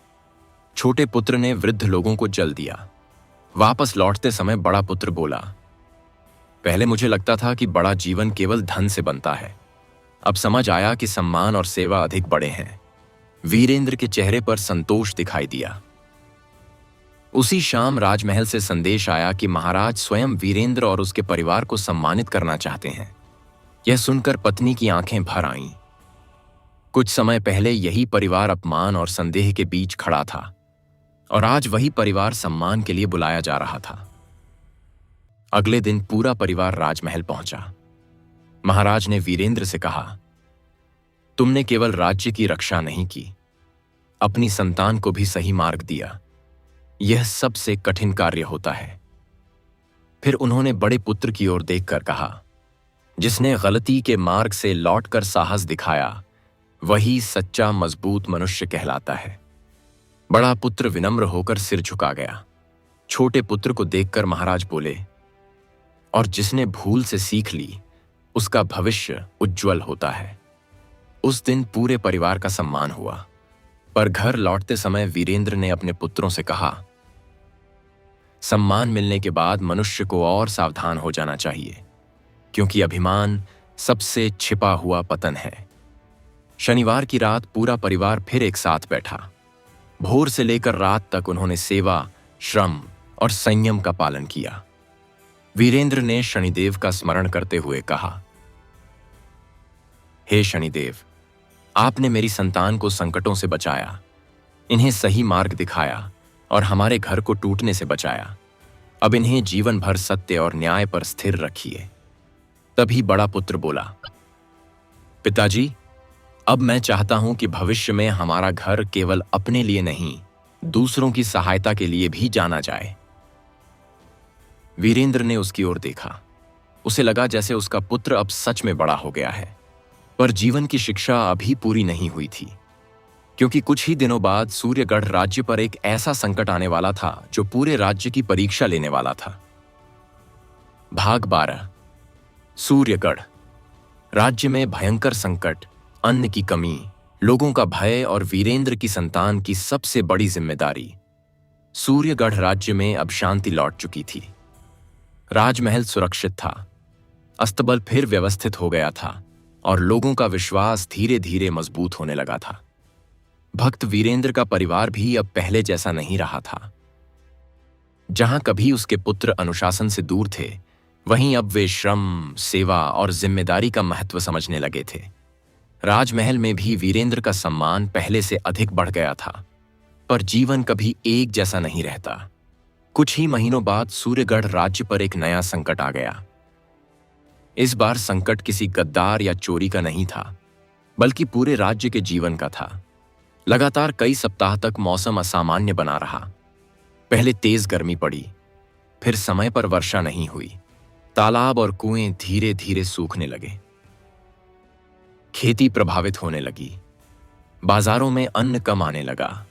छोटे पुत्र ने वृद्ध लोगों को जल दिया। वापस लौटते समय बड़ा पुत्र बोला, पहले मुझे लगता था कि बड़ा जीवन केवल धन से बनता है, अब समझ आया कि सम्मान और सेवा अधिक बड़े हैं। वीरेंद्र के चेहरे पर संतोष दिखाई दिया। उसी शाम राजमहल से संदेश आया कि महाराज स्वयं वीरेंद्र और उसके परिवार को सम्मानित करना चाहते हैं। यह सुनकर पत्नी की आंखें भर आईं। कुछ समय पहले यही परिवार अपमान और संदेह के बीच खड़ा था, और आज वही परिवार सम्मान के लिए बुलाया जा रहा था। अगले दिन पूरा परिवार राजमहल पहुंचा। महाराज ने वीरेंद्र से कहा, तुमने केवल राज्य की रक्षा नहीं की, अपनी संतान को भी सही मार्ग दिया। यह सबसे कठिन कार्य होता है। फिर उन्होंने बड़े पुत्र की ओर देखकर कहा, जिसने गलती के मार्ग से लौटकर साहस दिखाया, वही सच्चा मजबूत मनुष्य कहलाता है। बड़ा पुत्र विनम्र होकर सिर झुका गया। छोटे पुत्र को देखकर महाराज बोले, और जिसने भूल से सीख ली, उसका भविष्य उज्जवल होता है। उस दिन पूरे परिवार का सम्मान हुआ, पर घर लौटते समय वीरेंद्र ने अपने पुत्रों से कहा, सम्मान मिलने के बाद मनुष्य को और सावधान हो जाना चाहिए, क्योंकि अभिमान सबसे छिपा हुआ पतन है। शनिवार की रात पूरा परिवार फिर एक साथ बैठा। भोर से लेकर रात तक उन्होंने सेवा, श्रम और संयम का पालन किया। वीरेंद्र ने शनिदेव का स्मरण करते हुए कहा, हे शनिदेव, आपने मेरी संतान को संकटों से बचाया, इन्हें सही मार्ग दिखाया और हमारे घर को टूटने से बचाया। अब इन्हें जीवन भर सत्य और न्याय पर स्थिर रखिए। तभी बड़ा पुत्र बोला, पिताजी, अब मैं चाहता हूं कि भविष्य में हमारा घर केवल अपने लिए नहीं, दूसरों की सहायता के लिए भी जाना जाए। वीरेंद्र ने उसकी ओर देखा। उसे लगा जैसे उसका पुत्र अब सच में बड़ा हो गया है, पर जीवन की शिक्षा अभी पूरी नहीं हुई थी, क्योंकि कुछ ही दिनों बाद सूर्यगढ़ राज्य पर एक ऐसा संकट आने वाला था जो पूरे राज्य की परीक्षा लेने वाला था। भाग 12। सूर्यगढ़। राज्य में भयंकर संकट, अन्न की कमी, लोगों का भय और वीरेंद्र की संतान की सबसे बड़ी जिम्मेदारी। सूर्यगढ़ राज्य में अब शांति लौट चुकी थी। राजमहल सुरक्षित था, अस्तबल फिर व्यवस्थित हो गया था और लोगों का विश्वास धीरे धीरे मजबूत होने लगा था। भक्त वीरेंद्र का परिवार भी अब पहले जैसा नहीं रहा था। जहां कभी उसके पुत्र अनुशासन से दूर थे, वहीं अब वे श्रम, सेवा और जिम्मेदारी का महत्व समझने लगे थे। राजमहल में भी वीरेंद्र का सम्मान पहले से अधिक बढ़ गया था, पर जीवन कभी एक जैसा नहीं रहता। कुछ ही महीनों बाद सूर्यगढ़ राज्य पर एक नया संकट आ गया। इस बार संकट किसी गद्दार या चोरी का नहीं था, बल्कि पूरे राज्य के जीवन का था। लगातार कई सप्ताह तक मौसम असामान्य बना रहा। पहले तेज गर्मी पड़ी, फिर समय पर वर्षा नहीं हुई। तालाब और कुएं धीरे धीरे सूखने लगे। खेती प्रभावित होने लगी। बाजारों में अन्न कम आने लगा।